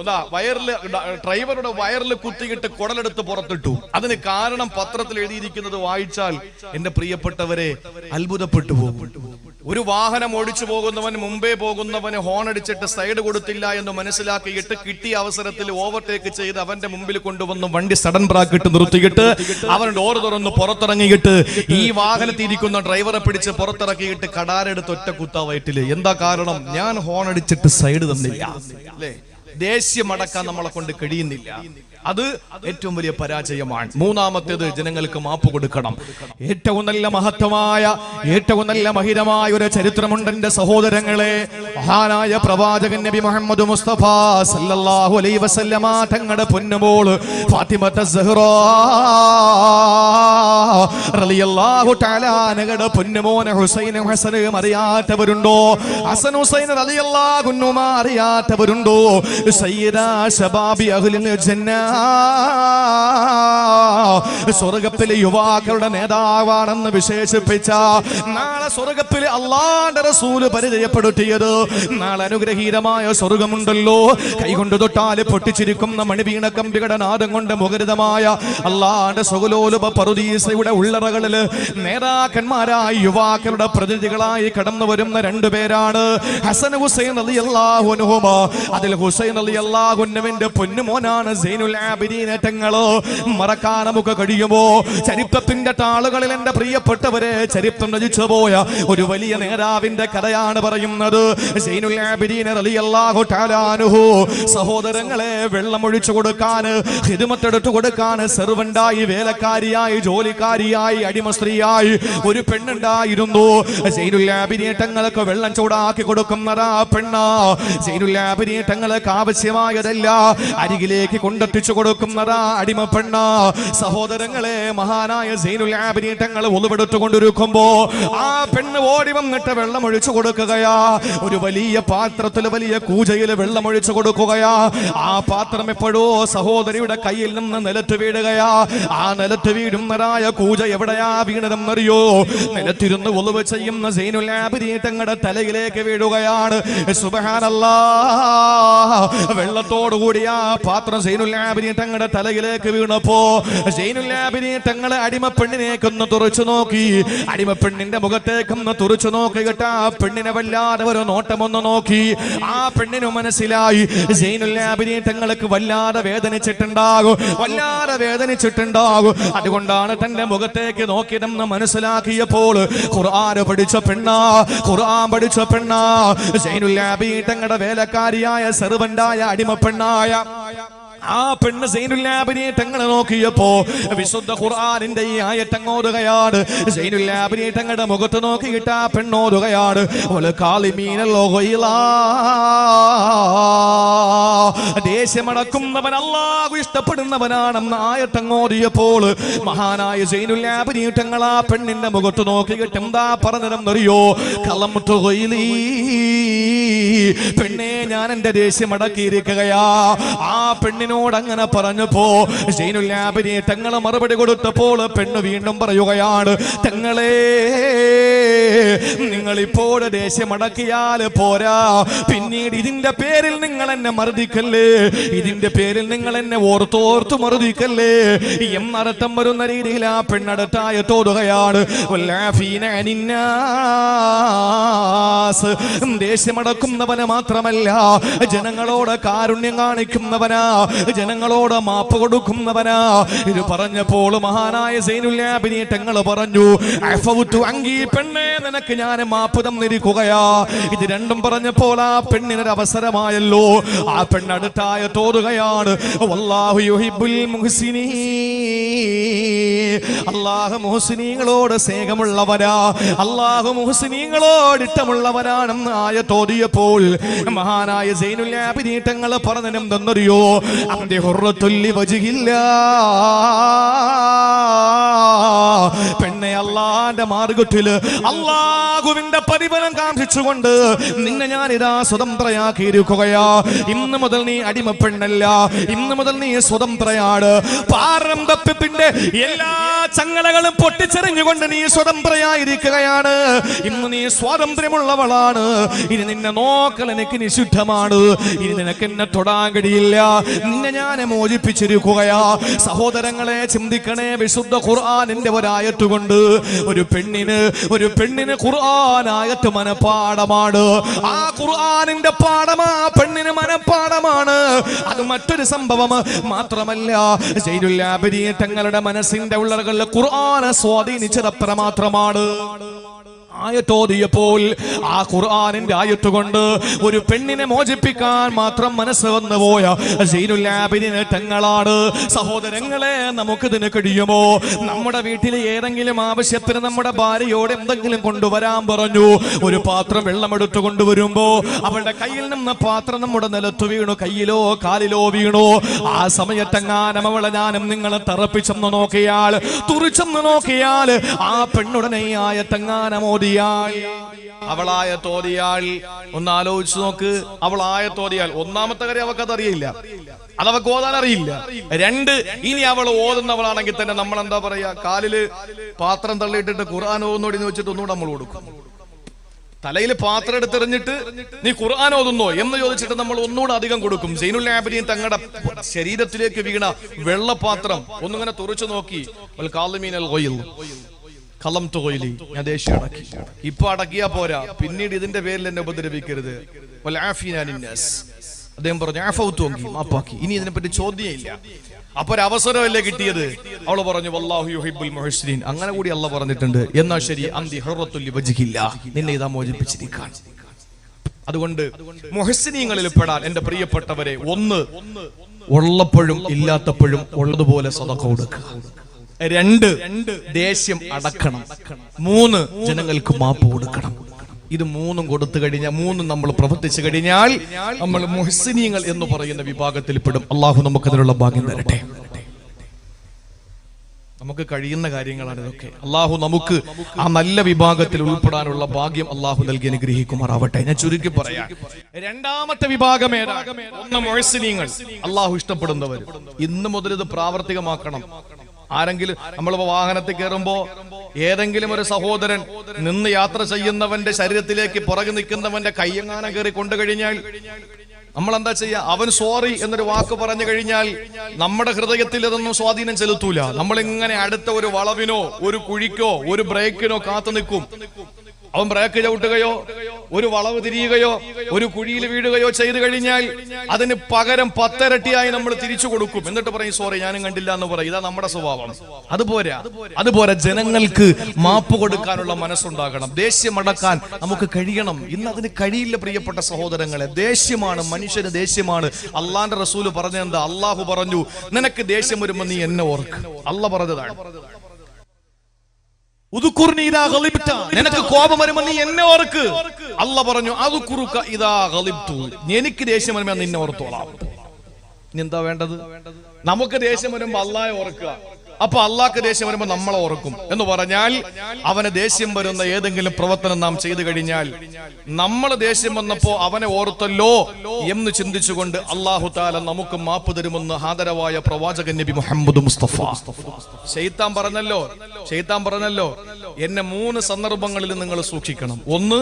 ഡ്രൈവറുടെ വയറിൽ കുത്തിയിട്ട് കുടലെടുത്ത് പുറത്തിട്ടു. അതിന് കാരണം പത്രത്തിൽ എഴുതിയിരിക്കുന്നത് വായിച്ചാൽ എന്റെ പ്രിയപ്പെട്ടവരെ അത്ഭുതപ്പെട്ടു പോകും. ഒരു വാഹനം ഓടിച്ചു മുമ്പേ പോകുന്നവന് ഹോൺ അടിച്ചിട്ട് സൈഡ് കൊടുത്തില്ല എന്ന് മനസ്സിലാക്കിയിട്ട് കിട്ടിയ അവസരത്തിൽ ഓവർടേക്ക് ചെയ്ത് അവന്റെ മുമ്പിൽ കൊണ്ടുവന്ന് വണ്ടി സഡൻ ബ്രാക്കിട്ട് നിർത്തിയിട്ട് അവൻ ഡോർ തുറന്ന് പുറത്തിറങ്ങിയിട്ട് ഈ വാഹനത്തിൽ ഇരിക്കുന്ന ഡ്രൈവറെ പിടിച്ച് പുറത്തിറക്കിയിട്ട് കടാരെടുത്ത് ഒറ്റ കുത്താ വയറ്റില്. എന്താ കാരണം? ഞാൻ ഹോൺ അടിച്ചിട്ട് സൈഡ് തന്നില്ല. അല്ലേ? ദേഷ്യമടക്കാൻ നമ്മളെ കൊണ്ട് കഴിയുന്നില്ല. അത് ഏറ്റവും വലിയ പരാജയമാണ്. മൂന്നാമത്തേത്, ജനങ്ങൾക്ക് മാപ്പ് കൊടുക്കണം. ഏറ്റവും നല്ല മഹത്വമായ, ഏറ്റവും നല്ല മഹിതമായ ഒരു ചരിത്രമുണ്ട് എന്റെ സഹോദരങ്ങളെ. മഹാനായ പ്രവാചകൻ നബി മുഹമ്മദ് മുസ്തഫ സല്ലല്ലാഹു അലൈഹി വസല്ലമ തങ്ങളുടെ പൊന്നുമോൾ ഫാത്തിമത്തുസ് സഹ്റ റളിയല്ലാഹു തആല അൻഹുടെ പൊന്നുമോനെ ഹുസൈനും ഹസനും അറിയാത്തവരുണ്ടോ? ഹസൻ ഹുസൈൻ റളിയല്ലാഹു അൻഹുമാ അറിയാത്തവരുണ്ടോ? സയ്യിദാ ശബാബി അഹ്ലിൽ ജന്ന, സ്വർഗ്ഗത്തിലെ യുവാക്കളുടെ നേതാവാണെന്ന് വിശേഷിപ്പിച്ച, നാളെ സ്വർഗ്ഗത്തിൽ അല്ലാഹുവിന്റെ റസൂൽ പരിചയപ്പെടുത്തിയത്, നാളെ അനുഗ്രഹീതമായ സ്വർഗ്ഗമുണ്ടല്ലോ, കൈകൊണ്ട് തൊട്ടാൽ പൊട്ടിച്ചിരിക്കുന്ന മണിവീണ കമ്പികളുടെ നാദം കൊണ്ട് മുഖരിതമായ അല്ലാഹുവിന്റെ സുഖലോലുപ പറുദീസയുടെ ഉള്ളറകളിൽ നേതാക്കന്മാരായ യുവാക്കളുടെ പ്രതിനിധികളായി കടന്നു വരുന്ന രണ്ടുപേരാണ് ഹസൻ ഹുസൈൻ റളിയല്ലാഹു അൻഹുമാ. അതിൽ ഹുസൈൻ റളിയല്ലാഹു അൻഹുവിന്റെ പൊന്നുമോനാണ് സൈനുൽ ആബിദീൻ തങ്ങൾ. മറക്കാൻ നമുക്ക് കഴിയുമോ? ചരിത്രത്തിന്റെ താളുകളിൽ എന്റെ പ്രിയപ്പെട്ടവരെ ചരിത്രം രചിച്ചു പോയ ഒരു വലിയ നേതാവിന്റെ കഥയാണ് പറയുന്നത്. സൈനുൽ ആബിദീൻ റളിയല്ലാഹു തആല അൻഹു സഹോദരങ്ങളെ വെള്ളമൊഴിച്ചു കൊടുക്കാൻ, ഖിദ്മത്തെടുത്തു കൊടുക്കാൻ സെർവന്റായി, വേലക്കാരിയായി, ജോലിക്കാരിയായി, അടിമ സ്ത്രീയായി ഒരു പെണ്ണുണ്ടായിരുന്നു. സൈനുൽ ആബിദീൻ തങ്ങൾക്ക് വെള്ളം ചൂടാക്കി കൊടുക്കുന്നതാ പെണ്ണ. സൈനുൽ ആബിദീൻ തങ്ങൾക്ക് ആവശ്യമായതല്ല അരികിലേക്ക് കൊണ്ടെത്തിച്ചു കൊടുക്കുന്നതാ അടിമ പെണ്ണ. സഹോദരങ്ങളെ, മഹാനായ സൈനുൽ ആബിദീൻ തങ്ങൾ ഒളിവെടുത്തു കൊണ്ടിരിക്കുമ്പോ ആ പെണ്ണ് ഓടി വന്നിട്ട് വെള്ളം ഒഴിച്ചു കൊടുക്കുകയാ. ഒരു വലിയ പാത്രത്തിൽ, വലിയ കൂജയിൽ വെള്ളം ഒഴിച്ചു കൊടുക്കുകയാ. ആ പാത്രം എപ്പോഴോ സഹോദരിയുടെ കയ്യിൽ നിന്ന് നിലത്ത് വീഴുകയാ. ആ നിലത്ത് വീഴുന്നതായ കൂജ എവിടെയാ വീണതെന്നറിയോ? നിലത്തിരുന്ന് ഒളിവ് ചെയ്യുന്ന സൈനുൽ ആബിദീൻ തങ്ങളുടെ തലയിലേക്ക് വീഴുകയാണ്. സുബ്ഹാനല്ലാഹ്, വെള്ളത്തോടുകൂടി ആ പാത്രം സൈനുൽ ആബിദീൻ തങ്ങളുടെ തലയിലേക്ക് വീണപ്പോ സൈനുൽ ആബിദീൻ തങ്ങളെ അടിമപ്പെണ്ണിനേക്കൊന്ന് തുറച്ചു നോക്കി. അടിമപ്പെണ്ണിന്റെ മുഖത്തേക്കൊന്ന് തുറച്ചു നോക്കിയിട്ട് ആ പെണ്ണിനെ വല്ലാതെ ഒരു നോട്ടമൊന്ന് നോക്കി. ആ പെണ്ണിന് മനസ്സിലായി സൈനുൽ ആബിദീൻ തങ്ങൾക്ക് വല്ലാതെ വേദനിച്ചിട്ടുണ്ടാകും, വല്ലാതെ വേദനിച്ചിട്ടുണ്ടാകും. അതുകൊണ്ടാണ് തന്റെ മുഖത്തേക്ക് നോക്കിയതെന്ന് മനസ്സിലാക്കിയപ്പോൾ ഖുർആൻ പഠിച്ച പെണ്ണ, ഖുർആൻ പഠിച്ച പെണ്ണ, സൈനുൽ ആബിദീൻ തങ്ങളുടെ വേലക്കാരിയായ സെർവന്റായ അടിമ പെണ്ണായ ആ പെണ്ണ് സൈനുൽ ആബിദീൻ തങ്ങളെ നോക്കിയപ്പോ വിശുദ്ധ ഖുർആനിന്റെ ഈ ആയത്തങ്ങോതുകയാണ്. സൈനുൽ ആബിദീൻ തങ്ങളുടെ മുഖത്ത് നോക്കിയിട്ട് ആ പെണ്ണോതുകയാണ്, ദേഷ്യമടക്കുന്നവൻ അല്ലാഹു ഇഷ്ടപ്പെടുന്നവനാണെന്ന് ആയത്തങ്ങോതിയപ്പോൾ മഹാനായ സൈനുൽ ആബിദീൻ തങ്ങൾ ആ പെണ്ണിന്റെ മുഖത്ത് നോക്കിയിട്ട് എന്താ പറഞ്ഞതെന്നറിയോ? പെണ്ണെ, ഞാൻ എന്റെ ദേഷ്യം അടക്കിയിരിക്കുകയാ. ആ പെണ്ണിനോട് അങ്ങനെ പറഞ്ഞപ്പോ സൈനുൽ ആബിദീൻ തങ്ങൾ മറുപടി കൊടുത്തപ്പോൾ പെണ്ണ് വീണ്ടും പറയുകയാണ്, തങ്ങളെ, നിങ്ങൾ ഇപ്പോൾ ദേഷ്യം അടക്കിയാൽ പോരാ, പിന്നീട് ഇതിന്റെ പേരിൽ നിങ്ങൾ എന്നെ മർദ്ദിക്കല്ലേ, ഇതിന്റെ പേരിൽ നിങ്ങൾ എന്നെ ഓർത്തോർത്തു മർദ്ദിക്കല്ലേ എന്നർത്ഥം വരുന്ന രീതിയിൽ ആ പെണ്ണടുത്തായ തോടുകയാണ്. ദേഷ്യമടക്കുന്നവന് മാത്രമല്ല, ജനങ്ങളോട് കാരുണ്യം കാണിക്കുന്നവനാ, ജനങ്ങളോട് മാപ്പ് കൊടുക്കുന്നവനാ. ഇത് പറഞ്ഞപ്പോൾ മഹാനായ സൈനുൽ ആബിദീൻ തങ്ങൾ പറഞ്ഞു, അഫൗതു അങ്കി, പെണ്ണേ, നിനക്ക് ഞാൻ മാപ്പ് തന്നിരിക്കുകയാ. ഇത് രണ്ടും പറഞ്ഞപ്പോൾ ആ പെണ്ണിനൊരു അവസരമായല്ലോ. ആ പെണ്ണടുത്തായ തോറുകയാണ്, വല്ലാഹു യുഹിബ്ബുൽ മുഹ്സിനീൻ, അല്ലാഹു മുഹ്സിനീങ്ങളോട് സ്നേഹമുള്ളവനാ, അല്ലാഹു മുഹ്സിനീങ്ങളോട് ഇഷ്ടമുള്ളവനാണെന്ന് ആയ തോതിയപ്പോൾ മഹാനായ സൈനുൽ ആബിദീൻ തങ്ങൾ പറഞ്ഞെന്തെന്നറിയോ? അന്തി ഹുർറത്തുല്ലി വജ്ഹില്ലാ, പെണ്ണെ, അല്ലാഹുവിന്റെ മാർഗ്ഗത്തില് അല്ലാഹുവിന്റെ പരിബലം കാംക്ഷിച്ചുകൊണ്ട് നിന്നെ ഞാൻ ഇതാ സ്വതന്ത്രയാക്കിയിരിക്കുകയാ. ഇന്ന് മുതൽ നീ അടിമ പെണ്ണല്ല, ഇന്ന് മുതൽ നീ സ്വതന്ത്രയാണ്. പാരമ്പര്യത്തിന്റെ എല്ലാ ചങ്ങലകളും പൊട്ടിച്ചെറിഞ്ഞുകൊണ്ട് നീ സ്വതന്ത്രയായിരിക്കുകയാണ്. ഇന്ന് നീ സ്വാതന്ത്ര്യമുള്ളവളാണ്. ഇനി നിന്നെ നോക്കൽ എനിക്ക് നിഷിദ്ധമാണ്. ഇനി നിനക്ക് എന്നെ തൊടാൻ കഴിയില്ല. നിന്നെ ഞാൻ മോചിപ്പിച്ചിരിക്കുകയാ. സഹോദരങ്ങളെ, ചിന്തിക്കണേ, വിശുദ്ധ ഖുർആനിന്റെ ഒരായത്ത് കൊണ്ട് ഒരു പെണ്ണിന് ഖുർആൻ ആയത്ത് മനപ്പാടമാണ്. ആ ഖുർആനിന്റെ പാഠം ആ പെണ്ണിന് മനപ്പാടമാണ്. അത് മറ്റൊരു സംഭവം മാത്രമല്ല, സൈനുൽ ആബിദീൻ തങ്ങളുടെ മനസ്സിന്റെ ഉള്ളറകളിൽ ഖുർആനെ സ്വാധീനിച്ചത് അത്രമാത്രമാണ്. ആയത്തോതിയപ്പോൾ ആ ഖുർആനിന്റെ ആയത്ത് കൊണ്ട് ഒരു പെണ്ണിനെ മോചിപ്പിക്കാൻ മാത്രം മനസ്സ് വന്നു പോയ സൈനുൽ ആബിദീൻ തങ്ങളാണ്. സഹോദരങ്ങളെ, നമുക്കിതിന് കഴിയുമോ? നമ്മുടെ വീട്ടിലെ ഏതെങ്കിലും ആവശ്യത്തിന് നമ്മുടെ ഭാര്യയോട് എന്തെങ്കിലും കൊണ്ടുവരാൻ പറഞ്ഞു. ഒരു പാത്രം വെള്ളം എടുത്തു കൊണ്ടുവരുമ്പോ അവളുടെ കയ്യിൽ നിന്ന് പാത്രം നമ്മുടെ നിലത്ത് വീണു, കയ്യിലോ കാലിലോ വീണു. ആ സമയത്തെങ്ങാനും അവളെ ഞാനും നിങ്ങളെ തറപ്പിച്ചെന്ന് നോക്കിയാൽ, തുറിച്ചെന്ന് നോക്കിയാൽ, ആ പെണ്ണുടനെ ആയത്തെങ്ങാനും ഓതിയാൽ, അവളായത്തോതിയാൽ, ഒന്ന് ആലോചിച്ച് നോക്ക്, അവളായത്തോതിയാൽ ഒന്നാമത്തെ കാര്യം അവക്കത് അറിയില്ല, അതവക്ക് ഓതാൻ അറിയില്ല. രണ്ട്, ഇനി അവൾ ഓതുന്നവളാണെങ്കിൽ തന്നെ നമ്മൾ എന്താ പറയാ, കാലില് പാത്രം തള്ളിയിട്ടിട്ട് ഖുർആൻ ഓതുന്നോടി എന്ന് വെച്ചിട്ട് ഒന്നുകൂടെ നമ്മൾ കൊടുക്കും. തലയിൽ പാത്രം എടുത്തെറിഞ്ഞിട്ട് നീ ഖുർആൻ ഓതുന്നോ എന്ന് ചോദിച്ചിട്ട് നമ്മൾ ഒന്നുകൂടെ അധികം കൊടുക്കും. സൈനുൽ ആബിദീൻ തങ്ങളുടെ ശരീരത്തിലേക്ക് വീണ വെള്ളപാത്രം ഒന്നിങ്ങനെ തുറച്ചു നോക്കി, ഞാൻ ദേഷ്യം അടക്കി. ഇപ്പൊ അടക്കിയാ പോരാ, പിന്നീട് ഇതിന്റെ പേരിൽ എന്നെ ഉപദ്രവിക്കരുത്. അദ്ദേഹം പറഞ്ഞു ആഫൗത്തോങ്കി, മാപ്പാക്കി, ഇനി ഇതിനെപ്പറ്റി ചോദ്യമില്ല. അപ്പൊ ഒരു അവസരമല്ലേ കിട്ടിയത്. അവള് പറഞ്ഞു വല്ലാഹു യുഹിബ്ബുൽ മുഹ്സിനീൻ, അങ്ങനെ കൂടി അല്ലാഹ് പറഞ്ഞിട്ടുണ്ട്. എന്നാ ശരി, അന്തി ഹുറത്തുൽ വജ്ഹില്ലാഹ്, നിന്നെ ഇതാ മോചിപ്പിച്ചിരിക്കാൻ. അതുകൊണ്ട് മുഹ്സിനീങ്ങളിൽ പെടാൻ എന്റെ പ്രിയപ്പെട്ടവരെ, ഒന്ന്, ഉള്ളപ്പോഴും ഇല്ലാത്തപ്പോഴും ഉള്ളതുപോലെ സദഖ കൊടുക്കുക. രണ്ട്, ദേഷ്യം അടക്കണം. മൂന്ന്, ജനങ്ങൾക്ക് മാപ്പ് കൊടുക്കണം. ഇത് മൂന്നും കൊടുത്തു കഴിഞ്ഞാൽ, മൂന്നും നമ്മൾ പ്രവർത്തിച്ചു കഴിഞ്ഞാൽ നമ്മൾ മുഹ്സിനീങ്ങൾ എന്ന് പറയുന്ന വിഭാഗത്തിൽ പെടും. അള്ളാഹു നമുക്കതിനുള്ള ഭാഗ്യം തരട്ടെ. നമുക്ക് കഴിയുന്ന കാര്യങ്ങളാണ് ഇതൊക്കെ. അള്ളാഹു നമുക്ക് ആ നല്ല വിഭാഗത്തിൽ ഉൾപ്പെടാനുള്ള ഭാഗ്യം അള്ളാഹു നൽകി അനുഗ്രഹിക്കുമാറാവട്ടെ. ഞാൻ ചുരുക്കി പറയാം, രണ്ടാമത്തെ വിഭാഗം ഏതാ? ഒന്ന് മുഹ്സിനീങ്ങൾ, അള്ളാഹു ഇഷ്ടപ്പെടുന്നവർ. ഇന്ന് മുതൽ ഇത് പ്രാവർത്തികമാക്കണം. ആരെങ്കിലും നമ്മളിപ്പോ വാഹനത്തിൽ കയറുമ്പോ ഏതെങ്കിലും ഒരു സഹോദരൻ നിന്ന് യാത്ര ചെയ്യുന്നവന്റെ ശരീരത്തിലേക്ക് പുറകെ നിൽക്കുന്നവന്റെ കയ്യെങ്ങാനം കയറി കൊണ്ടു കഴിഞ്ഞാൽ നമ്മൾ എന്താ ചെയ്യാ? അവൻ സോറി എന്നൊരു വാക്ക് പറഞ്ഞു കഴിഞ്ഞാൽ നമ്മുടെ ഹൃദയത്തിൽ ഇതൊന്നും സ്വാധീനം ചെലുത്തൂല. നമ്മളിങ്ങനെ അടുത്ത ഒരു വളവിനോ ഒരു കുഴിക്കോ ഒരു ബ്രേക്കിനോ കാത്തു നിൽക്കും. അവൻ ബ്രേക്ക് ചവിട്ടുകയോ ഒരു വളവ് തിരിയുകയോ ഒരു കുഴിയിൽ വീഴുകയോ ചെയ്തു കഴിഞ്ഞാൽ അതിന് പകരം 10 ഇരട്ടിയായി നമ്മൾ തിരിച്ചു കൊടുക്കും. എന്നിട്ട് പറയും സോറി, ഞാനും കണ്ടില്ല എന്ന് പറയും. ഇതാ നമ്മുടെ സ്വഭാവം. അതുപോലെ ജനങ്ങൾക്ക് മാപ്പ് കൊടുക്കാനുള്ള മനസ്സുണ്ടാകണം. ദേഷ്യമടക്കാൻ നമുക്ക് കഴിയണം. ഇന്ന് അതിന് കഴിയില്ല പ്രിയപ്പെട്ട സഹോദരങ്ങളെ. ദേഷ്യമാണ്, മനുഷ്യന് ദേഷ്യമാണ്. അള്ളാന്റെ റസൂല് പറഞ്ഞെന്താ? അള്ളാഹു പറഞ്ഞു, നിനക്ക് ദേഷ്യം വരുമ്പോ നീ എന്നെ ഓർക്ക്. അള്ളാഹ് പറഞ്ഞതാണ്, നിനക്ക് കോപം വരുമ്പോ നീ എന്നെ ഓർക്ക്. അള്ളാഹ് പറഞ്ഞു, എനിക്ക് ദേഷ്യം വരുമ്പോ നിന്നെ ഓർത്തോളാം. ഇനി എന്താ വേണ്ടത്? നമുക്ക് ദേഷ്യം വരുമ്പോ അള്ളാഹെ ഓർക്കുക. അപ്പൊ അള്ളാഹ്ക്ക് ദേഷ്യം വരുമ്പോ നമ്മളെ ഓർക്കും എന്ന് പറഞ്ഞാൽ, അവന് ദേഷ്യം വരുന്ന ഏതെങ്കിലും പ്രവർത്തനം നാം ചെയ്തു കഴിഞ്ഞാൽ, നമ്മൾ ദേഷ്യം വന്നപ്പോ അവനെ ഓർത്തല്ലോ എന്ന് ചിന്തിച്ചുകൊണ്ട് അള്ളാഹു തആല നമുക്ക് മാപ്പ് തരുമെന്ന് ആദരവായ പ്രവാചകൻ നബി മുഹമ്മദ് മുസ്തഫ. ശൈത്താൻ പറഞ്ഞല്ലോ, എന്നെ 3 സന്ദർഭങ്ങളിൽ നിങ്ങൾ സൂക്ഷിക്കണം. ഒന്ന്,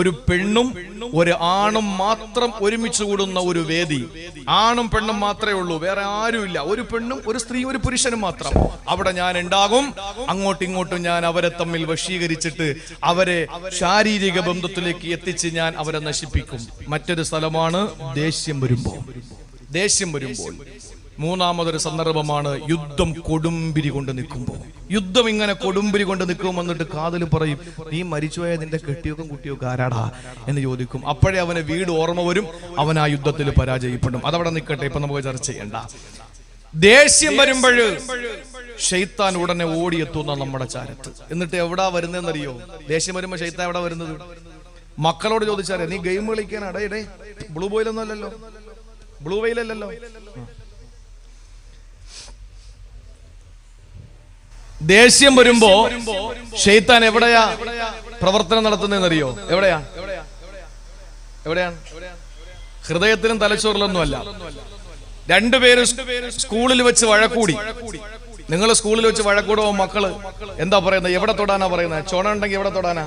ഒരു പെണ്ണും ഒരു ആണും മാത്രം ഒരുമിച്ച് കൂടുന്ന ഒരു വേദി. ആണും പെണ്ണും മാത്രമേ ഉള്ളൂ, വേറെ ആരുമില്ല. ഒരു പെണ്ണും ഒരു സ്ത്രീയും ഒരു പുരുഷനും മാത്രം. അവിടെ ഞാൻ ഉണ്ടാകും. അങ്ങോട്ടും ഇങ്ങോട്ടും ഞാൻ അവരെ തമ്മിൽ വശീകരിച്ചിട്ട് അവരെ ശാരീരിക ബന്ധത്തിലേക്ക് എത്തിച്ച് ഞാൻ അവരെ നശിപ്പിക്കും. മറ്റൊരു സ്ഥലമാണ് ദേഷ്യം വരുമ്പോൾ. മൂന്നാമതൊരു സന്ദർഭമാണ് യുദ്ധം കൊടുമ്പിരി കൊണ്ട് നിൽക്കുമ്പോൾ. യുദ്ധം ഇങ്ങനെ കൊടുമ്പിരി കൊണ്ട് നിൽക്കുമ്പോൾ എന്നിട്ട് കാതിൽ പറയും, നീ മരിച്ചുപോയ നിന്റെ കെട്ടിയൊക്കെ കുട്ടിയൊക്കെ ആരാടാ എന്ന് ചോദിക്കും. അപ്പോഴേ അവന് വീട് ഓർമ്മ വരും, അവൻ ആ യുദ്ധത്തിൽ പരാജയപ്പെടും. അതവിടെ നിൽക്കട്ടെ, ഇപ്പൊ നമുക്ക് ചർച്ച ചെയ്യണ്ട. ദേഷ്യം വരുമ്പോഴ് ശൈത്താൻ ഉടനെ ഓടിയെത്തുന്ന നമ്മുടെ ചാരത്ത്. എന്നിട്ട് എവിടാ വരുന്നതെന്നറിയോ? ദേഷ്യം വരുമ്പോ ശൈത്താൻ എവിടെ വരുന്നത്? മക്കളോട് ചോദിച്ചാലേ, നീ ഗെയിം കളിക്കാനാടേ? ബ്ലൂ വെയിലല്ലോ. ദേഷ്യം വരുമ്പോ ശൈത്താൻ എവിടെയാ പ്രവർത്തനം നടത്തുന്നതെന്നറിയോ? എവിടെയാണ്? ഹൃദയത്തിലും തലച്ചോറിലൊന്നും അല്ല. രണ്ടുപേരും സ്കൂളിൽ വെച്ച് വഴക്കൂടി. നിങ്ങൾ സ്കൂളിൽ വെച്ച് വഴക്കൂടുമ്പോ മക്കള് എന്താ പറയുന്നത്? എവിടെ തൊടാനാ പറയുന്നത്? ചുണ ഉണ്ടെങ്കിൽ എവിടെ തൊടാനാ?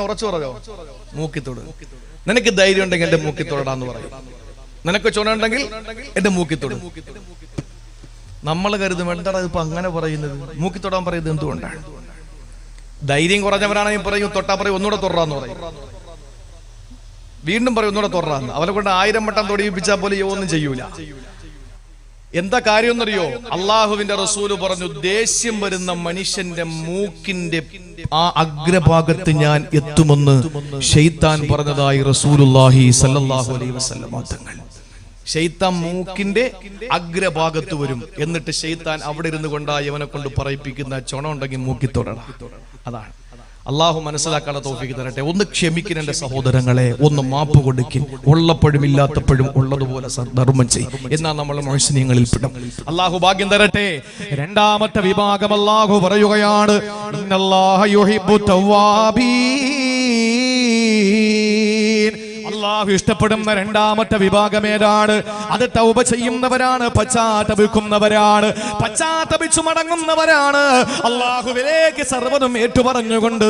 ഉറച്ചു പറഞ്ഞോ? മൂക്കിത്തോട്. നിനക്ക് ധൈര്യം ഉണ്ടെങ്കിൽ എന്റെ മൂക്കിത്തോടാന്ന് പറയും. നിനക്ക് ചുണ ഉണ്ടെങ്കിൽ എന്റെ മൂക്കിത്തോട്. നമ്മൾ കരുതും, എന്താണ് ഇപ്പൊ അങ്ങനെ പറയുന്നത്? മൂക്കിത്തൊടാൻ പറയുന്നത് എന്തുകൊണ്ടാണ്? ധൈര്യം കുറഞ്ഞവരാണെങ്കിൽ പറയും, തൊട്ടാ പറയും ഒന്നുകൂടെ തൊടാന്ന് പറയും. വീണ്ടും പറയും ഒന്നുകൂടെ തൊടാന്ന്. അവരെ കൊണ്ട് 1000 വട്ടം തൊടിയിപ്പിച്ചാൽ പോലും ഒന്നും ചെയ്യൂല. എന്താ കാര്യം എന്നറിയോ? അള്ളാഹുവിന്റെ റസൂല് പറഞ്ഞു, ദേഷ്യം വരുന്ന മനുഷ്യന്റെ മൂക്കിന്റെ ആ അഗ്രഭാഗത്ത് ഞാൻ എത്തുമെന്ന് ശൈത്താൻ പറഞ്ഞതായി റസൂലുള്ളാഹി സ്വല്ലല്ലാഹു അലൈഹി വസല്ലം തങ്ങൾ. ശൈത്താൻ മൂക്കിന്റെ അഗ്രഭാഗത്ത് വരും. എന്നിട്ട് ശൈത്താൻ അവിടെ ഇരുന്ന് കൊണ്ടായി അവനെ കൊണ്ട് പറയിപ്പിക്കുന്ന ചുണ ഉണ്ടെങ്കിൽ മൂക്കി തൊടണം. അതാണ്. അള്ളാഹു മനസ്സിലാക്കാനുള്ള തൗഫീഖ് തരട്ടെ. ഒന്ന് ക്ഷമിക്കുന്ന എന്റെ സഹോദരങ്ങളെ, ഒന്ന് മാപ്പ് കൊടുക്കിൻ. ഉള്ളപ്പോഴും ഇല്ലാത്തപ്പോഴും ഉള്ളതുപോലെ ധർമ്മം ചെയ്യും. എന്നാ നമ്മൾ മുഹ്സിനീങ്ങളിൽ പെടും. അള്ളാഹു ഭാഗ്യം തരട്ടെ. രണ്ടാമത്തെ വിഭാഗം അള്ളാഹു പറയുകയാണ്, ഇന്നല്ലാഹ യുഹിബ്ബു തവ്വാബീൻ. അള്ളാഹു ഇഷ്ടപ്പെടുന്ന രണ്ടാമത്തെ വിഭാഗം ഏതാണ്? അത് തൗബ ചെയ്യുന്നവരാണ്, പശ്ചാത്തപിക്കുന്നവരാണ്, പശ്ചാത്തപിച്ചു മടങ്ങുന്നവരാണ്. അള്ളാഹുവിലേക്ക് സർവ്വതും ഏറ്റുപറഞ്ഞുകൊണ്ട്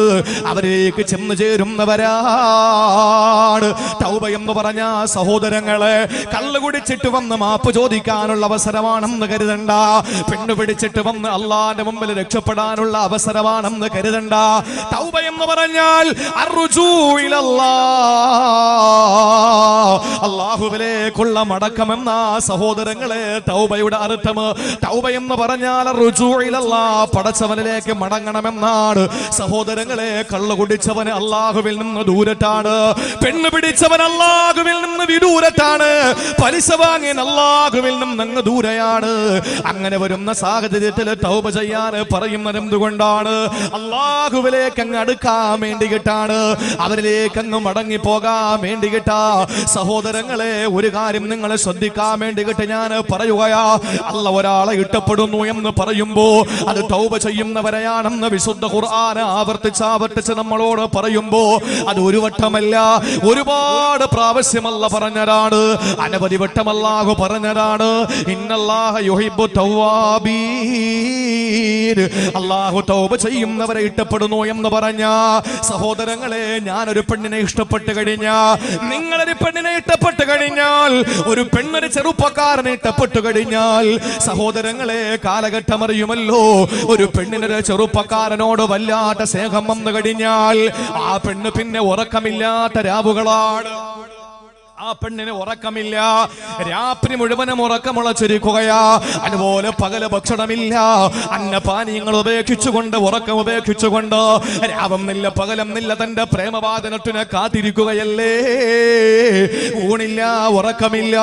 അവരേക്ക് ചെന്ന് ചേരുന്നവരാണ്. തൗബ എന്ന് പറഞ്ഞ സഹോദരങ്ങളെ, കള്ളു കുടിച്ചിട്ട് വന്ന് മാപ്പ് ചോദിക്കാനുള്ള അവസരമാണെന്ന് കരുതണ്ട. പെണ്ണു പിടിച്ചിട്ട് വന്ന് അള്ളാന്റെ മുമ്പിൽ രക്ഷപ്പെടാനുള്ള അവസരമാണെന്ന് കരുതണ്ട. തൗബ എന്ന് പറഞ്ഞാൽ അർജൂ ഇലല്ലാഹ്, അല്ലാഹുവിലേക്കുള്ള മടക്കമെന്ന സഹോദരങ്ങളെ തൗബയുടെ അർത്ഥം. തൗബ എന്ന് പറഞ്ഞാൽ റുജൂ ഇലല്ലാഹ്, പടച്ചവനിലേക്ക് മടങ്ങണമെന്നാണ് സഹോദരങ്ങളെ. കള്ളു കുടിച്ചവന് അല്ലാഹുവിൽ നിന്ന് ദൂരത്താണ്, പെണ്ണ് പിടിച്ചവൻ അല്ലാഹുവിൽ നിന്ന് വിദൂരത്താണ്, പലിശ വാങ്ങിയൻ അല്ലാഹുവിൽ നിന്ന് അങ്ങ് ദൂരെയാണ്. അങ്ങനെ വരുന്ന സാഹചര്യത്തിൽ തൗബ ചെയ്യാൻ പറയുന്നത് എന്തുകൊണ്ടാണ്? അല്ലാഹുവിലേക്ക് അങ്ങ് അടുക്കാൻ വേണ്ടിയിട്ടാണ്, അവരിലേക്ക് അങ്ങ് മടങ്ങി പോകാൻ വേണ്ടിയിട്ടാ. സഹോദരങ്ങളെ, ഒരു കാര്യം നിങ്ങളെ ശ്രദ്ധിക്കാൻ വേണ്ടിയിട്ട് ഞാൻ പറയുകയാ. അല്ല ഒരാളെ ഇഷ്ടപ്പെടുന്നു എന്ന് പറയുമ്പോ അത് തൗബ ചെയ്യുന്നവരെയാണെന്ന് വിശുദ്ധ ഖുർആൻ ആവർത്തിച്ച് നമ്മളോട് പറയുമ്പോ അത് ഒരു വട്ടമല്ല, ഒരുപാട് പ്രാവശ്യമല്ല പറഞ്ഞതാണ്, അനവധി വട്ടം അല്ലാഹു പറഞ്ഞതാണ്. ഇന്നല്ലാഹ യുഹിബ്ബു തവ്വാബീൻ. അല്ലാഹു തൗബ ചെയ്യുന്നവരെ ഇഷ്ടപ്പെടുന്നു എന്ന് പറഞ്ഞ സഹോദരങ്ങളെ, ഞാനൊരു പെണ്ണിനെ ഇഷ്ടപ്പെട്ട് കഴിഞ്ഞാ, നിങ്ങളൊരു പെണ്ണിനെ ഇഷ്ടപ്പെട്ട് കഴിഞ്ഞാൽ, ഒരു പെണ്ണൊരു ചെറുപ്പക്കാരനെ ഇഷ്ടപ്പെട്ട് കഴിഞ്ഞാൽ, സഹോദരങ്ങളെ കാലഘട്ടം അറിയുമല്ലോ, ഒരു പെണ്ണിനൊരു ചെറുപ്പക്കാരനോട് വല്ലാത്ത സ്നേഹം വന്നു കഴിഞ്ഞാൽ ആ പെണ്ണ് പിന്നെ ഉറക്കമില്ലാത്ത രാവുകളാണ്. ആ പെണ്ണിന് ഉറക്കമില്ല, രാത്രി മുഴുവനും ഉറക്കമുളച്ചിരിക്കുകയാ. അതുപോലെ പകല് ഭക്ഷണമില്ല, അന്നപാനീയങ്ങൾ ഉപേക്ഷിച്ചുകൊണ്ട്, ഉറക്കം ഉപേക്ഷിച്ചുകൊണ്ട് രാവുന്നില്ല പകലുന്നില്ല തന്റെ പ്രേമവാദനത്തിനെ കാത്തിരിക്കുകയല്ലേ. ഊണില്ല, ഉറക്കമില്ല,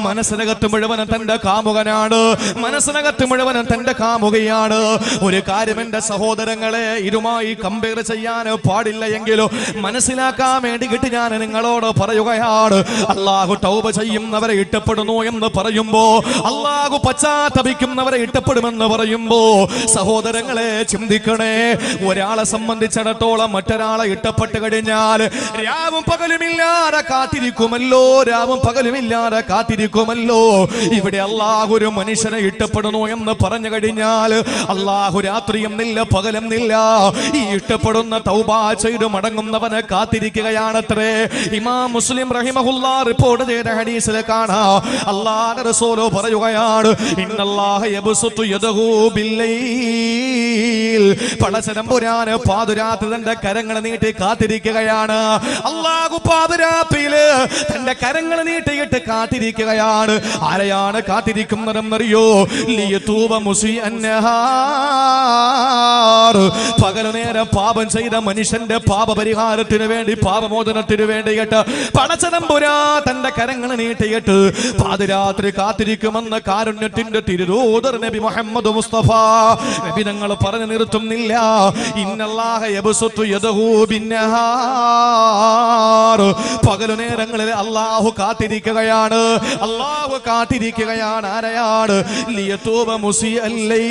മനസ്സിനകത്ത് മുഴുവനും തന്റെ കാമുകനാണ്, മനസ്സിനകത്ത് മുഴുവനും തന്റെ കാമുകയാണ്. ഒരു കാര്യം എന്റെ സഹോദരങ്ങളെ, ഇതുമായി കമ്പയർ ചെയ്യാൻ പാടില്ല എങ്കിലും മനസ്സിലാക്കാൻ വേണ്ടിയിട്ട് ഞാൻ നിങ്ങളോട് പറയുകയാണ്. അല്ലാഹു തൗബ ചെയ്യുന്നവരെ ഇഷ്ടപ്പെടുന്നു എന്ന് പറയുമ്പോ, അല്ലാഹു പശ്ചാത്തപിക്കുന്നവരെ ഇഷ്ടപ്പെടുമെന്ന് പറയുമ്പോ, സഹോദരങ്ങളെ ചിന്തിക്കണേ. ഒരാളെ സംബന്ധിച്ചിടത്തോളം മറ്റൊരാളെ ഇഷ്ടപ്പെട്ട് കഴിഞ്ഞാൽ രാവും പകലുമില്ലാതെ കാത്തിരിക്കുമല്ലോ, രാവും പകലുമില്ലാതെ കാത്തിരിക്കുമല്ലോ. ഇവിടെ അല്ലാഹു ഒരു മനുഷ്യനെ ഇഷ്ടപ്പെടുന്നു എന്ന് പറഞ്ഞു കഴിഞ്ഞാൽ അല്ലാഹു രാത്രിയെന്നില്ല പകലെന്നില്ല ഈ ഇഷ്ടപ്പെടുന്ന തൗബ ചെയ്ത് മടങ്ങുന്നവനെ കാത്തിരിക്കുകയാണത്രേ. ഇമാം മുസ്ലിം റഹിമഹുല്ലാഹ് റിപ്പോർട്ട് ചെയ്ത ഹദീസിൽ കാണാം, അല്ലാഹുവിന്റെ റസൂൽ പറയുകയാണ്, ഇന്നല്ലാഹ യബ്സുതു യദഹു ബില്ലൈൽ. പടച്ചതമ്പുരാൻ പാതിരാത്രി തന്റെ കരങ്ങൾ നീട്ടി കാത്തിരിക്കുകയാണ്. അല്ലാഹു പാതിരാത്രിയില് തന്റെ കരങ്ങൾ നീട്ടിയിട്ട് കാത്തിരിക്കുകയാണ്. ആരെയാണ് കാത്തിരിക്കുന്നതെന്നറിയോ? ലിയതൂബ മുസിഅന്നഹാർ. പകൽ നേരം പാപം ചെയ്ത മനുഷ്യന്റെ പാപപരിഹാരത്തിന് വേണ്ടി, പാപമോചനത്തിന് വേണ്ടിയിട്ട് പടച്ചതമ്പുരാൻ തന്റെ കരങ്ങൾ നീട്ടിയിട്ട് പാതിരാത്രി കാത്തിരിക്കുമെന്ന് കാരുണ്യത്തിന്റെ തിരുദൂതർ നബി മുഹമ്മദ് മുസ്തഫ നബി തങ്ങൾ പറഞ്ഞു നിർത്തുന്നില്ല. ഇന്നല്ലാഹ യബ്സുതു യദഹു ബിന്നഹാർ. പകൽ നേരങ്ങളിൽ അല്ലാഹു കാത്തിരിക്കുകയാണ്, അല്ലാഹു കാത്തിരിക്കുകയാണ്. ആരെയാണ്? ലിയതൂബ മുസിഅല്ലൈൽ.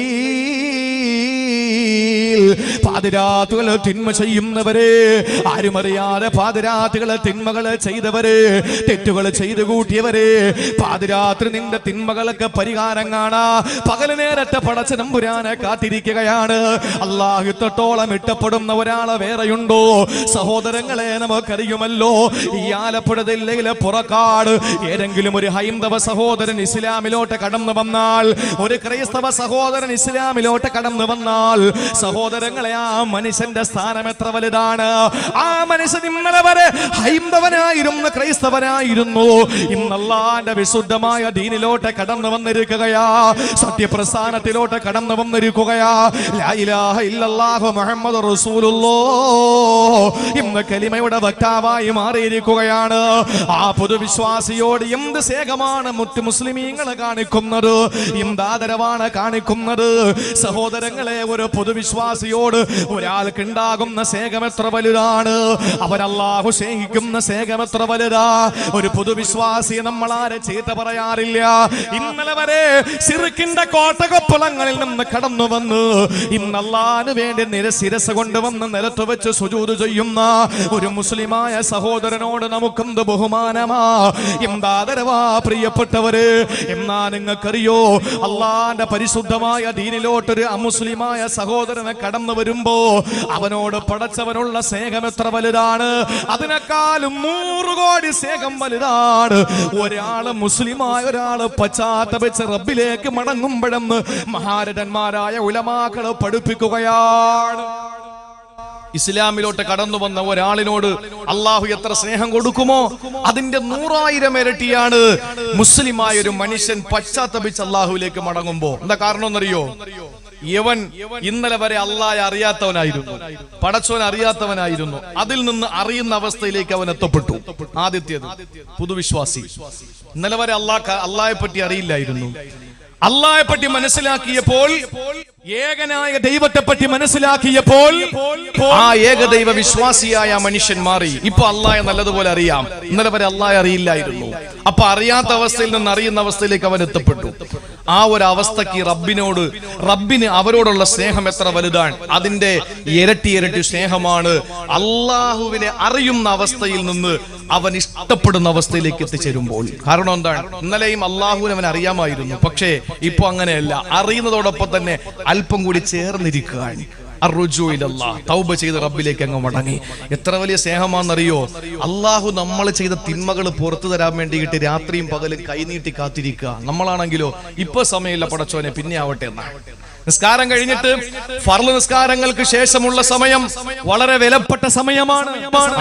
പാതിരാത്രികൾ തിന്മ ചെയ്യുന്നവരെ, ആരുമറിയാതെ പാതിരാത്രികളെ തിന്മകളെ ചെയ്തവരെ, തെറ്റുകൾ ചെയ്തു കൂട്ടിയവരെ, പാതിരാത്രി നിന്റെ തിന്മകളൊക്കെ പരിഹാരം കാണാ പകൽ നേരത്തെ പടച്ചതമ്പുരാനെ കാത്തിരിക്കുകയാണ്. അല്ലാഹു തൊട്ടോളം ഇഷ്ടപ്പെടുന്ന ഒരാളെ വേറെയുണ്ടോ? സഹോദരങ്ങളെ, നമുക്കറിയുമല്ലോ, ഈ ആലപ്പുഴ ജില്ലയിലെ പുറക്കാട് ഏതെങ്കിലും ഒരു ഹൈന്ദവ സഹോദരൻ ഇസ്ലാമിലോട്ട് കടന്നു വന്നാൽ, ഒരു ക്രൈസ്തവ സഹോദരൻ ഇസ്ലാമിലോട്ട് കടന്നു വന്നാൽ, സഹോദരൻ സഹോദരങ്ങളെ, ആ മനുഷ്യന്റെ സ്ഥാനം എത്ര വലുതാണ്. ആ മനുഷ്യൻ ഇന്നലെ വരെ ഹൈന്ദവനായിരുന്നു, ക്രൈസ്തവനായിരുന്നു. ഇന്ന് അല്ലാഹുവിന്റെ വിശുദ്ധമായ ദീനിലോട്ട് കടന്നു വന്നിരിക്കുകയാ, സത്യപ്രസ്ഥാനത്തിലോട്ട് കടന്നു വന്നിരിക്കുകയാ. ലാ ഇലാഹ ഇല്ലല്ലാഹു മുഹമ്മദുർ റസൂലുള്ളാഹ് ഇന്ന് കലിമയുടെ വക്താവായി മാറിയിരിക്കുകയാണ്. ആ പൊതുവിശ്വാസിയോട് എന്ത് സ്നേഹമാണ് മുസ്ലിമീങ്ങൾ കാണിക്കുന്നത്, എന്ത് ആദരവാണ് കാണിക്കുന്നത്. സഹോദരങ്ങളെ, ഒരു പൊതുവിശ്വാസിയോട് ഒരാൾക്ക് ഉണ്ടാകുന്ന സ്നേഹം എത്ര വലുതാണ്. അവൻ അല്ലാഹു സ്നേഹിക്കുന്ന സ്നേഹം എത്ര വലുതാ. ഒരു പൊതുവിശ്വാസിയെ നമ്മളാരെ ചീത്ത പറയാറില്ല. ഇന്നലെ വരെ ശിർക്കിന്റെ കോട്ടകപ്പുളങ്ങളിൽ നിന്ന് കടന്നു വന്ന് ഇന്ന് അല്ലാഹുവിന് വേണ്ടി നിരശിരസ് കൊണ്ടുവന്ന് നിലത്ത് വെച്ച് സുജൂദ് ചെയ്യുന്ന ഒരു മുസ്ലിമായ സഹോദരനോട് നമുക്കെന്ത് ബഹുമാനമാ, എന്താദരവാ പ്രിയപ്പെട്ടവര്. എന്നാ നിങ്ങൾക്കറിയോ, അള്ളാന്റെ പരിശുദ്ധമായ ദീനിലോട്ടൊരു അമുസ്ലിമായ സഹോദരനെ കടന്നു വരുമ്പോ അവനോട് പടച്ചവനുള്ള സ്നേഹം എത്ര വലുതാണ്. അതിനേക്കാളും 100 കോടി സ്നേഹം വലുതാണ് ഒരാള് മുസ്ലിമായ ഒരാള് പശ്ചാത്തപിച്ച് റബ്ബിലേക്ക് മടങ്ങുമ്പോഴെന്ന് മഹാരഥന്മാരായ ഉലമാക്കള് പഠിപ്പിക്കുകയാണ്. ഇസ്ലാമിലോട്ട് കടന്നു വന്ന ഒരാളിനോട് അള്ളാഹു എത്ര സ്നേഹം കൊടുക്കുമോ അതിന്റെ 100,000 ഇരട്ടിയാണ് മുസ്ലിമായ ഒരു മനുഷ്യൻ പശ്ചാത്തപിച്ച് അള്ളാഹുവിലേക്ക് മടങ്ങുമ്പോ. എന്താ കാരണം എന്നറിയോ? യവൻ ഇന്നലെ വരെ അള്ളാഹയെ അറിയാത്തവനായിരുന്നു, പടച്ചോൻ അറിയാത്തവനായിരുന്നു. അതിൽ നിന്ന് അറിയുന്ന അവസ്ഥയിലേക്ക് അവൻ എത്തപ്പെട്ടു. ആദ്യത്തേത് പൊതുവിശ്വാസി. ഇന്നലെ വരെ അള്ളാഹയെ പറ്റി അറിയില്ലായിരുന്നു. അള്ളാഹയെ പറ്റി മനസ്സിലാക്കിയപ്പോൾ, ഏകനായ ദൈവത്തെ പറ്റി മനസ്സിലാക്കിയപ്പോൾ ആ ഏകദൈവ വിശ്വാസിയായ മനുഷ്യൻ മാറി. ഇപ്പൊ അള്ളാഹയെ നല്ലതുപോലെ അറിയാം. ഇന്നലെ വരെ അള്ളാഹയെ അറിയില്ലായിരുന്നു. അപ്പൊ അറിയാത്ത അവസ്ഥയിൽ നിന്ന് അറിയുന്ന അവസ്ഥയിലേക്ക് അവൻ എത്തപ്പെട്ടു. ആ ഒരു അവസ്ഥക്ക് റബ്ബിന് അവരോടുള്ള സ്നേഹം എത്ര വലുതാണ്. അതിന്റെ ഇരട്ടി സ്നേഹമാണ് അള്ളാഹുവിനെ അറിയുന്ന അവസ്ഥയിൽ നിന്ന് അവൻ ഇഷ്ടപ്പെടുന്ന അവസ്ഥയിലേക്ക് എത്തിച്ചേരുമ്പോൾ. കാരണം എന്താണ്? ഇന്നലെയും അള്ളാഹുവിനെ അവൻ അറിയാമായിരുന്നു, പക്ഷേ ഇപ്പൊ അങ്ങനെയല്ല. അറിയുന്നതോടൊപ്പം തന്നെ അല്പം കൂടി ചേർന്നിരിക്കുകയാണ്. തൗബ ചെയ്ത് റബ്ബിലേക്ക് അങ്ങ് മടങ്ങി. എത്ര വലിയ സ്നേഹമാണെന്നറിയോ? അള്ളാഹു നമ്മൾ ചെയ്ത തിന്മകൾ പുറത്തു തരാൻ വേണ്ടിയിട്ട് രാത്രിയും പകലും കൈനീട്ടി കാത്തിരിക്കുക. നമ്മളാണെങ്കിലോ ഇപ്പൊ സമയമില്ല പടച്ചോനെ, പിന്നെ ആവട്ടെ എന്നാണ്. നിസ്കാരം കഴിഞ്ഞിട്ട് ഫർള് നിസ്കാരങ്ങൾക്ക് ശേഷമുള്ള സമയം വളരെ വിലപ്പെട്ട സമയമാണ്.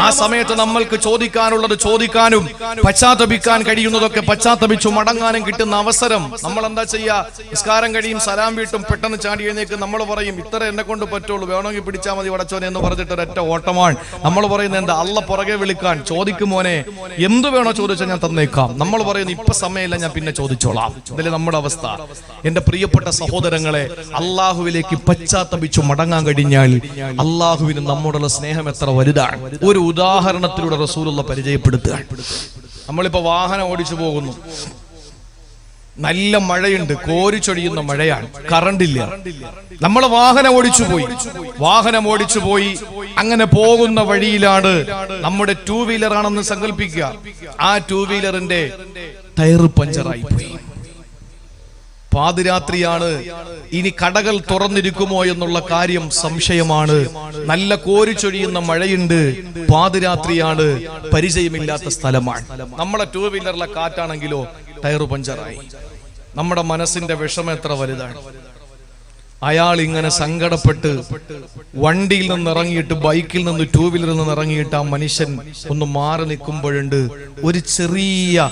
ആ സമയത്ത് നമ്മൾക്ക് ചോദിക്കാനുള്ളത് ചോദിക്കാനും പശ്ചാത്തപിക്കാൻ കഴിയുന്നതൊക്കെ പശ്ചാത്തപിച്ചു മടങ്ങാനും കിട്ടുന്ന അവസരം. നമ്മൾ എന്താ ചെയ്യാ? നിസ്കാരം കഴിയും, സലാം വീട്ടും, പെട്ടെന്ന് ചാടി എഴുന്നേക്ക്. നമ്മൾ പറയും ഇത്ര എന്നെ കൊണ്ട് പറ്റുള്ളൂ, വേണമെങ്കിൽ പിടിച്ചാൽ മതി പടച്ചോനെ എന്ന് പറഞ്ഞിട്ട് ഒരൊറ്റ ഓട്ടമാണ്. നമ്മൾ പറയുന്നത് എന്താ? അള്ള പുറകെ വിളിക്കാൻ. ചോദിക്കും മോനെ, എന്ത് വേണോ ചോദിച്ചാൽ ഞാൻ തന്നേക്കാം. നമ്മൾ പറയുന്നത് ഇപ്പൊ സമയമില്ല, ഞാൻ പിന്നെ ചോദിച്ചോളാം. ഇതല്ലേ നമ്മുടെ അവസ്ഥ. എന്റെ പ്രിയപ്പെട്ട സഹോദരങ്ങളെ, അള്ളാഹുവിലേക്ക് പശ്ചാത്തപിച്ചു മടങ്ങാൻ കഴിഞ്ഞാൽ അള്ളാഹുവിന് നമ്മോടുള്ള സ്നേഹം എത്ര വലുതാണ്. ഒരു ഉദാഹരണത്തിലൂടെ റസൂലുള്ള പരിചയപ്പെടുത്തുക. നമ്മളിപ്പോ വാഹനം ഓടിച്ചു പോകുന്നു, നല്ല മഴയുണ്ട്, കോരിച്ചൊഴിയുന്ന മഴയാണ്, കറണ്ടില്ല. നമ്മൾ വാഹനം ഓടിച്ചു പോയി അങ്ങനെ പോകുന്ന വഴിയിലാണ് നമ്മുടെ 2 വീലർ ആണെന്ന് സങ്കല്പിക്കുക. ആ 2 വീലറിന്റെ ടയർ പഞ്ചറായി പോയി. പാതിരാത്രിയാണ്. ഇനി കടകൾ തുറന്നിരിക്കുമോ എന്നുള്ള കാര്യം സംശയമാണ്. നല്ല കോരിച്ചൊഴിയുന്ന മഴയുണ്ട്, പാതിരാത്രിയാണ്, പരിചയമില്ലാത്ത സ്ഥലമാണ്. നമ്മളെ 2 വീലറിലെ കാറ്റാണെങ്കിലോ ടയർ പഞ്ചറായി. നമ്മുടെ മനസ്സിന്റെ വിഷമം എത്ര വലുതാണ്. അയാൾ ഇങ്ങനെ സങ്കടപ്പെട്ട് വണ്ടിയിൽ നിന്ന് ഇറങ്ങിയിട്ട്, ബൈക്കിൽ നിന്ന് 2 വീലറിൽ നിന്ന് ഇറങ്ങിയിട്ട് ആ മനുഷ്യൻ ഒന്ന് മാറി നിൽക്കുമ്പോഴുണ്ട് ഒരു ചെറിയ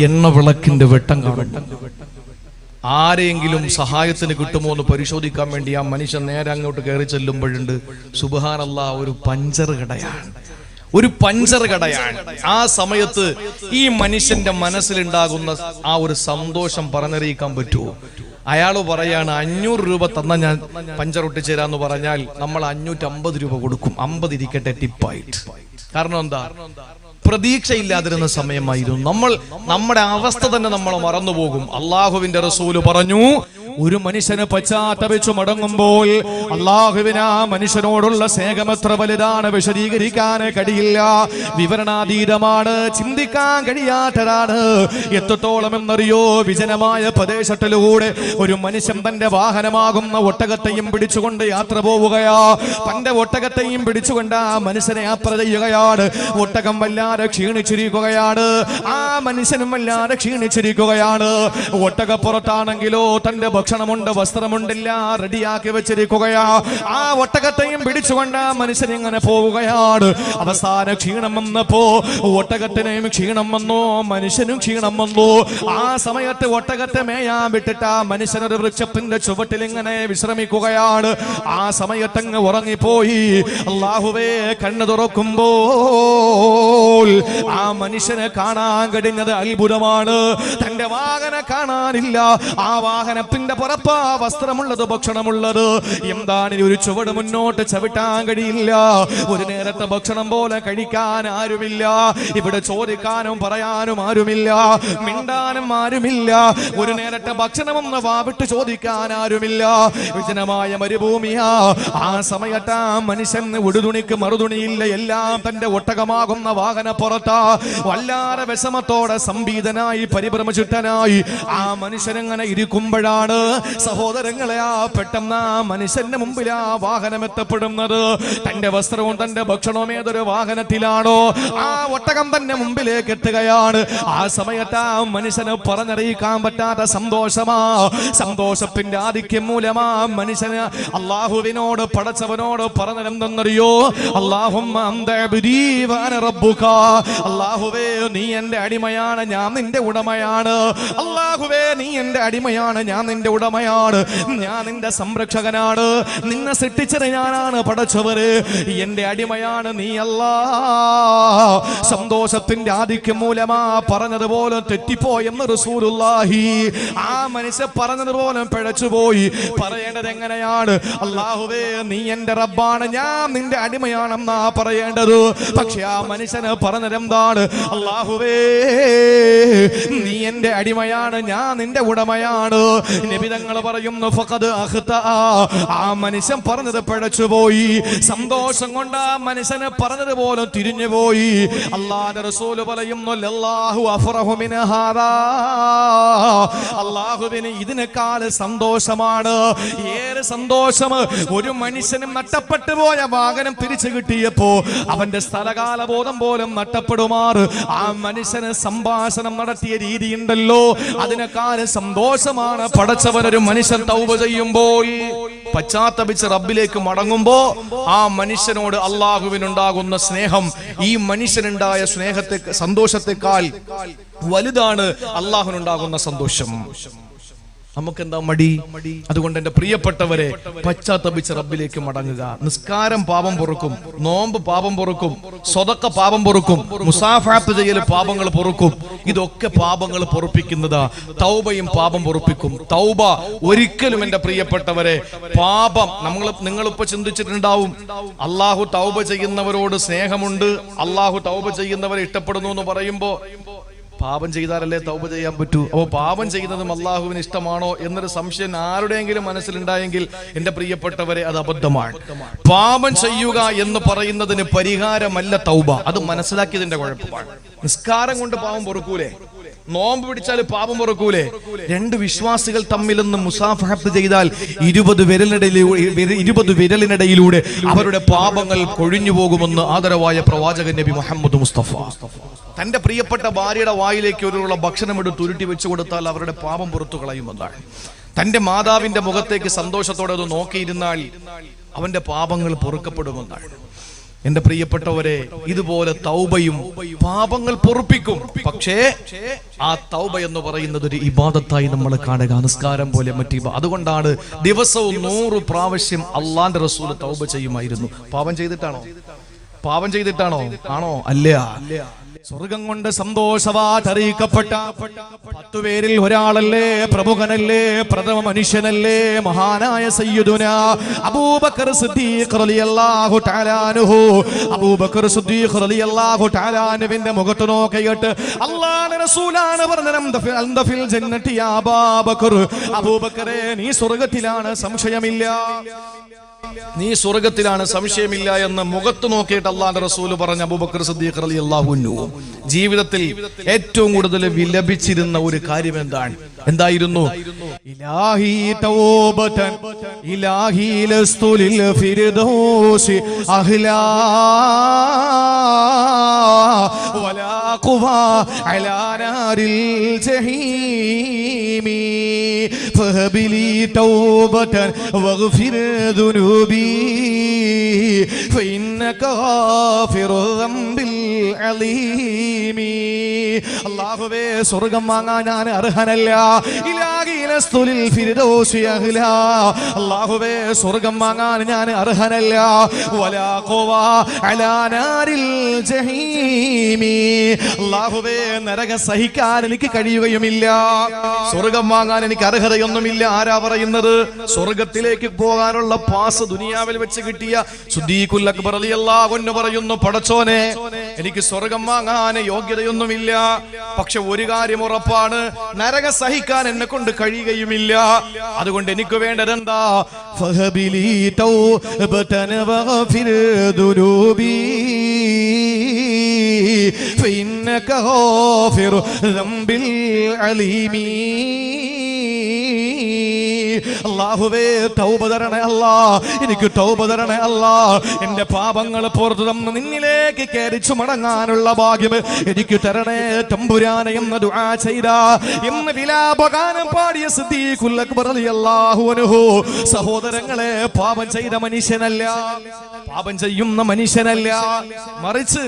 എണ്ണവിളക്കിന്റെ വെട്ടം കാണുന്നു. ആരെങ്കിലും സഹായത്തിന് കിട്ടുമോ എന്ന് പരിശോധിക്കാൻ വേണ്ടി ആ മനുഷ്യൻ നേരെ അങ്ങോട്ട് കയറി ചെല്ലുമ്പോഴുണ്ട് സുബ്ഹാനല്ലാഹ് ഒരു പഞ്ചർ കടയാണ്. ആ സമയത്ത് ഈ മനുഷ്യന്റെ മനസ്സിലുണ്ടാകുന്ന ആ ഒരു സന്തോഷം പറഞ്ഞറിയിക്കാൻ പറ്റുമോ? അയാൾ പറയാണ് 500 രൂപ തന്ന ഞാൻ പഞ്ചർ ഒട്ടിച്ചേരാന്ന് പറഞ്ഞാൽ നമ്മൾ 550 രൂപ കൊടുക്കും, 50 ഇരിക്കട്ടെ ടിപ്പായിട്ട്. കാരണം എന്താ? പ്രതീക്ഷയില്ലാതിരുന്ന സമയമായിരുന്നു. നമ്മുടെ അവസ്ഥ തന്നെ നമ്മൾ മറന്നുപോകും. അള്ളാഹുവിന്റെ റസൂല് പറഞ്ഞു, ഒരു മനുഷ്യന് പശ്ചാത്തപിച്ചു മടങ്ങുമ്പോൾ അള്ളാഹുവിന് ആ മനുഷ്യനോടുള്ള സ്നേഹം എത്ര വലുതാണ് വിശദീകരിക്കാൻ കഴിയില്ല, വിവരണാതീതമാണ്, ചിന്തിക്കാൻ കഴിയാത്തതാണ്. എത്രത്തോളം എന്നറിയോ? വിജനമായ പ്രദേശത്തിലൂടെ ഒരു മനുഷ്യൻ തന്റെ വാഹനമാകുന്ന ഒട്ടകത്തെയും പിടിച്ചുകൊണ്ട് യാത്ര പോവുകയാ. തന്റെ ഒട്ടകത്തെയും പിടിച്ചുകൊണ്ട് ആ മനുഷ്യനെ യാത്ര ചെയ്യുകയാണ്. ഒട്ടകം വല്ലാതെ ക്ഷീണിച്ചിരിക്കുകയാണ്, ആ മനുഷ്യനും വല്ലാതെ ക്ഷീണിച്ചിരിക്കുകയാണ്. ഒട്ടകപ്പുറത്താണെങ്കിലോ തന്റെ ഭക്ഷണമുണ്ട്, വസ്ത്രമുണ്ടില്ല, റെഡിയാക്കി വെച്ചിരിക്കുകയാ. ആ ഒട്ടകത്തെയും പിടിച്ചുകൊണ്ട് മനുഷ്യൻ ഇങ്ങനെ പോവുകയാണ്. അവസാന ക്ഷീണം വന്നപ്പോ ഒട്ടകത്തിനെയും ക്ഷീണം വന്നു, മനുഷ്യനും ക്ഷീണം വന്നു. ആ സമയത്ത് ഒട്ടകത്തെ മേയാൻ വിട്ടിട്ട് ആ മനുഷ്യനൊരു വൃക്ഷത്തിന്റെ ചുവട്ടിൽ ഇങ്ങനെ വിശ്രമിക്കുകയാണ്. ആ സമയത്തങ്ങ് ഉറങ്ങിപ്പോയി. അല്ലാഹുവേ, കണ്ണു തുറക്കുമ്പോൾ ആ മനുഷ്യനെ കാണാൻ കഴിഞ്ഞത് അത്ഭുതമാണ്. തന്റെ വാഹനം കാണാനില്ല. ആ വാഹനത്തിന്റെ പുറപ്പാ വസ്ത്രമുള്ളത്, ഭക്ഷണമുള്ളത്. എന്താണ് ഒരു ചുവട് മുന്നോട്ട് ചവിട്ടാൻ കഴിയില്ല. ഒരു നേരത്തെ ഭക്ഷണം പോലെ കഴിക്കാൻ ആരുമില്ല. ഇവിടെ ചോദിക്കാനും പറയാനും ആരുമില്ല, മിണ്ടാനും ആരുമില്ല. ഒരു നേരത്തെ ഭക്ഷണമെന്ന് വാവിട്ട് ചോദിക്കാൻ ആരുമില്ല. വിജനമായ മരുഭൂമിയാ. ആ സമയത്ത് മനുഷ്യൻ ഉടുതുണിക്ക് മറുതുണിയില്ല. എല്ലാം തന്റെ ഒട്ടകമാകുന്ന വാഹന പുറത്താ. വല്ലാതെ വിഷമത്തോടെ സംബീതനായി പരിഭ്രമചുട്ടനായി ആ മനുഷ്യനെങ്ങനെ ഇരിക്കുമ്പോഴാണ് സഹോദരങ്ങളെ ആ പെട്ടെന്ന് ആ മനുഷ്യന്റെ മുമ്പിൽ ആ വാഹനം എത്തപ്പെടുന്നത്. തന്റെ വസ്ത്രവും തന്റെ ഭക്ഷണവും ഏതൊരു വാഹനത്തിലാണോ ആ ഒട്ടകം തന്നെ മുമ്പിലേക്ക് എത്തുകയാണ്. ആ സമയത്ത് ആ മനുഷ്യന് പറഞ്ഞറിയിക്കാൻ പറ്റാത്ത സന്തോഷമാ. സന്തോഷത്തിന്റെ ആധിക്യം മൂലമാ മനുഷ്യന് അള്ളാഹുവിനോട്, പടച്ചവനോട് പറഞ്ഞതെന്തെന്നറിയോ? അല്ലാഹുമ്മ അന്ത അബ്ദീ വഅന റബ്ബുക. അല്ലാഹുവേ, നീ എന്റെ അടിമയാണ്, ഞാൻ നിന്റെ ഉടമയാണ്. അല്ലാഹുവേ, നീ എന്റെ അടിമയാണ്, ഞാൻ നിന്റെ ഉടമയാണ്. ഞാൻ നിന്റെ സംരക്ഷകനാണ്. നിന്നെ സൃഷ്ടിച്ചത് ഞാനാണ് പടച്ചവര്. എന്റെ അടിമയാണ് നീ അല്ലാ. സന്തോഷത്തിന്റെ ആധിക്യം മൂലമാ പറഞ്ഞതുപോലെ തെറ്റിപ്പോയെന്ന് റസൂലുള്ളാഹി. ആ മനുഷ്യൻ പറഞ്ഞതുപോലെ പിഴച്ചുപോയി. പറയേണ്ടത് എങ്ങനെയാണ്? അല്ലാഹുവേ, നീ എന്റെ റബ്ബാണ്, ഞാൻ നിന്റെ അടിമയാണെന്നാ പറയേണ്ടത്. പക്ഷെ ആ മനുഷ്യന് പറഞ്ഞതെന്താണ്? അല്ലാഹുവേ, നീ എന്റെ അടിമയാണ്, ഞാൻ നിന്റെ ഉടമയാണ്. നബി തങ്ങൾ പറയുന്നു ഫഖദ് അഖ്താ. ആ മനുഷ്യൻ പറഞ്ഞത് പിഴച്ചുപോയി. സന്തോഷം കൊണ്ട് ആ മനുഷ്യന് പറഞ്ഞതുപോലെ തിരിഞ്ഞുപോയി. അല്ലാഹുവിന്റെ റസൂൽ പറയുന്നു ലല്ലാഹു അഫറഹു മിൻ ഹാദാ. അല്ലാഹുവിന് ഇതിനേക്കാൾ സന്തോഷമാണ്. ഏറെ സന്തോഷം ഒരു മനുഷ്യനും നഷ്ടപ്പെട്ടു പോയ വാഹനം തിരിച്ചു കിട്ടിയപ്പോ അവന്റെ സ്ഥലകാലബോധം പോലും നഷ്ടപ്പെടുമാറ് ആ മനുഷ്യന് സംഭാഷണം നടത്തിയ രീതിയുണ്ടല്ലോ, അതിനേക്കാൾ സന്തോഷമാണ് പടച്ചവനൊരു മനുഷ്യൻ തൗബ ചെയ്യുമ്പോൾ, പശ്ചാത്തപിച്ച് റബ്ബിലേക്ക് മടങ്ങുമ്പോ ആ മനുഷ്യനോട് അള്ളാഹുവിനുണ്ടാകുന്ന സ്നേഹം ഈ മനുഷ്യനുണ്ടായ സ്നേഹത്തെ സന്തോഷത്തെക്കാൾ വലുതാണ് അള്ളാഹുവിനുണ്ടാകുന്ന സന്തോഷം. നമുക്കെന്താ മടി? അതുകൊണ്ട് എന്റെ പ്രിയപ്പെട്ടവരെ, പശ്ചാത്തപിച്ച് റബ്ബിലേക്ക് മടങ്ങുക. നിസ്കാരം പാപം പൊറുക്കും, നോമ്പ് പാപം പൊറുക്കും, സ്വതക്ക പാപം പൊറുക്കും, മുസാഫാത്ത് ചെയ്യൽ പാപങ്ങൾ പൊറുക്കും. ഇതൊക്കെ പാപങ്ങൾ പൊറുപ്പിക്കുന്നതാ. തൗബയും പാപം പൊറുപ്പിക്കും. തൗബ ഒരിക്കലും എന്റെ പ്രിയപ്പെട്ടവരെ പാപം നിങ്ങളിപ്പോ ചിന്തിച്ചിട്ടുണ്ടാവും, അള്ളാഹു തൗബ ചെയ്യുന്നവരോട് സ്നേഹമുണ്ട്, അള്ളാഹു തൗബ ചെയ്യുന്നവരെ ഇഷ്ടപ്പെടുന്നു എന്ന് പറയുമ്പോ പാപം ചെയ്താലല്ലേ തൗബ ചെയ്യാൻ പറ്റൂ. അപ്പോൾ പാപം ചെയ്യുന്നതും അള്ളാഹുവിന് ഇഷ്ടമാണോ എന്നൊരു സംശയം ആരുടെയെങ്കിലും മനസ്സിലുണ്ടായെങ്കിൽ എന്റെ പ്രിയപ്പെട്ടവരെ അത് അബദ്ധമാണ്. പാപം ചെയ്യുക എന്ന് പറയുന്നതിന് പരിഹാരമല്ല തൗബ. അത് മനസ്സിലാക്കിയതിന്റെ കുഴപ്പമാണ്. നിസ്കാരം കൊണ്ട് പാപം പൊറുക്കൂലേ? നോമ്പ് പിടിച്ചാൽ പാപം പൊറുക്കൂലേ? രണ്ട് വിശ്വാസികൾ തമ്മിലൊന്ന് മുസാഫഹത്ത് ചെയ്താൽ 20 വിരലിനിടയിലൂടെ അവരുടെ പാപങ്ങൾ കൊഴിഞ്ഞു പോകുമെന്ന് ആദരവായ പ്രവാചകൻ നബി മുഹമ്മദ് മുസ്തഫ. തന്റെ പ്രിയപ്പെട്ട ഭാര്യയുടെ വായിലേക്ക് ഒരുള്ള ഭക്ഷണം എടുത്ത് ഉരുട്ടി വെച്ചു കൊടുത്താൽ അവരുടെ പാപം പുറത്തു കളയുമെന്നാണ്. തന്റെ മാതാവിന്റെ മുഖത്തേക്ക് സന്തോഷത്തോടെ അത് നോക്കിയിരുന്നാൽ അവന്റെ പാപങ്ങൾ പൊറുക്കപ്പെടുമെന്നാണ്. എന്റെ പ്രിയപ്പെട്ടവരെ, ഇതുപോലെ തൗബയും പാപങ്ങൾ പൊറുപ്പിക്കും. പക്ഷേ ആ തൗബ എന്ന് പറയുന്നത് ഒരു ഇബാദത്തായി നമ്മൾ കാണുക, നിസ്കാരം പോലെ മറ്റു. അതുകൊണ്ടാണ് ദിവസവും 100 പ്രാവശ്യം അള്ളാന്റെ റസൂൽ തൗബ ചെയ്യുമായിരുന്നു. പാപം ചെയ്തിട്ടാണോ? ആണോ? അല്ല. സ്വർഗം കൊണ്ട് സന്തോഷവാതറിയിക്കപ്പെട്ട 10 പേരിൽ ഒരാളല്ലേ, പ്രമുഖനല്ലേ, പ്രഥമ മനുഷ്യനല്ലേ, മഹാനായ സയ്യിദുനാ അബൂബക്കർ സിദ്ദീഖ് റളിയല്ലാഹു തആല അൻഹു. അബൂബക്കർ സിദ്ദീഖ് റളിയല്ലാഹു തആല അൻഹുവിന്റെ മുഖത്ത് നോക്കിയിട്ട് അല്ലാഹുവിന്റെ റസൂലാണ് പറഞ്ഞത്, അന്ത ഫിൽ ജന്നതി യാ അബൂബക്കർ. അബൂബക്കറേ, നീ സ്വർഗ്ഗത്തിലാണ്, സംശയമില്ല. നീ സ്വർഗത്തിലാണ്, സംശയമില്ല എന്ന് മുഖത്ത് നോക്കിയിട്ട് അല്ലാഹുവിന്റെ റസൂൽ പറഞ്ഞ അബൂബക്കർ സിദ്ദീഖ് റളിയല്ലാഹു അൻഹു ജീവിതത്തിൽ ഏറ്റവും കൂടുതൽ വിലപിച്ചിരുന്ന ഒരു കാര്യം എന്തായിരുന്നു? ഇലാഹി തൗബതൻ ഇലാഹി ലസ്തു ലിൽ ഫിർദൗസി അഹ്ലാ വലാ ഖുവാ അലാ നാരിൽ ജഹീമി ഫഹബിലി തൗബതൻ വഗ്ഫിർ ദുനൂബി ഫഇന്നക ഗാഫിറു ദംബിൽ അലീമി. അല്ലാഹുവേ, സ്വർഗ്ഗം വാങ്ങാൻ ഞാൻ അർഹനല്ല. ഇലാഹി ലസ്തു ലിൽ ഫിർദൗസി അഹ്ലാ. അല്ലാഹുവേ, സ്വർഗ്ഗം വാങ്ങാൻ ഞാൻ അർഹനല്ല. വലാ ഖുവാ അലാ നാരിൽ ജഹീമി. അല്ലാഹുവേ, നരകം സഹിക്കാൻ എനിക്ക് കഴിയുകയുമില്ല. സ്വർഗ്ഗം വാങ്ങാൻ എനിക്ക് അർഹതയൊന്നുമില്ല. ആരാ പറയുന്നത്? സ്വർഗ്ഗത്തിലേക്ക് പോകാനുള്ള പാസ് ദുനിയാവിൽ വെച്ച് കിട്ടിയ സിദ്ദീഖുൽ അക്ബർ റളിയല്ലാഹു അൻഹു പറയുന്നു, പടച്ചോനെ, എനിക്ക് സ്വർഗ്ഗം വാങ്ങാൻ യോഗ്യതയൊന്നുമില്ല. പക്ഷെ ഒരു കാര്യം ഉറപ്പാണ്, നരകം സഹിക്കാൻ എന്നെ കൊണ്ട് കഴിയുകയുമില്ല. അതുകൊണ്ട് എനിക്ക് വേണ്ടത് എന്താ? ഫഹബിലി തൗബതൻ വഗ്ഫിർ ദുനൂബി ഫഇന്നക ഗാഫിറു ദംബിൽ അലീമി. അല്ലാഹുവേ, തൗബ തരണേ അല്ലാ, എനിക്ക് തൗബ തരണേ അല്ലാ. എന്റെ പാപങ്ങൾ പുറത്തു തന്ന് നിന്നിലേക്ക് കേറിച്ചു മടങ്ങാനുള്ള ഭാഗ്യം എനിക്ക് തരണേ തമ്പുരാനെ എന്ന് ദുആ ചെയ്ത, ഇന്ന് വിലാപഗാനം പാടിയ സിദ്ദീഖുൽ അക്ബർ റളിയല്ലാഹു അൻഹു സഹോദരങ്ങളെ, പാപം ചെയ്ത മനുഷ്യനല്ല, പാപം ചെയ്യുന്ന മനുഷ്യനല്ല, മറിച്ച്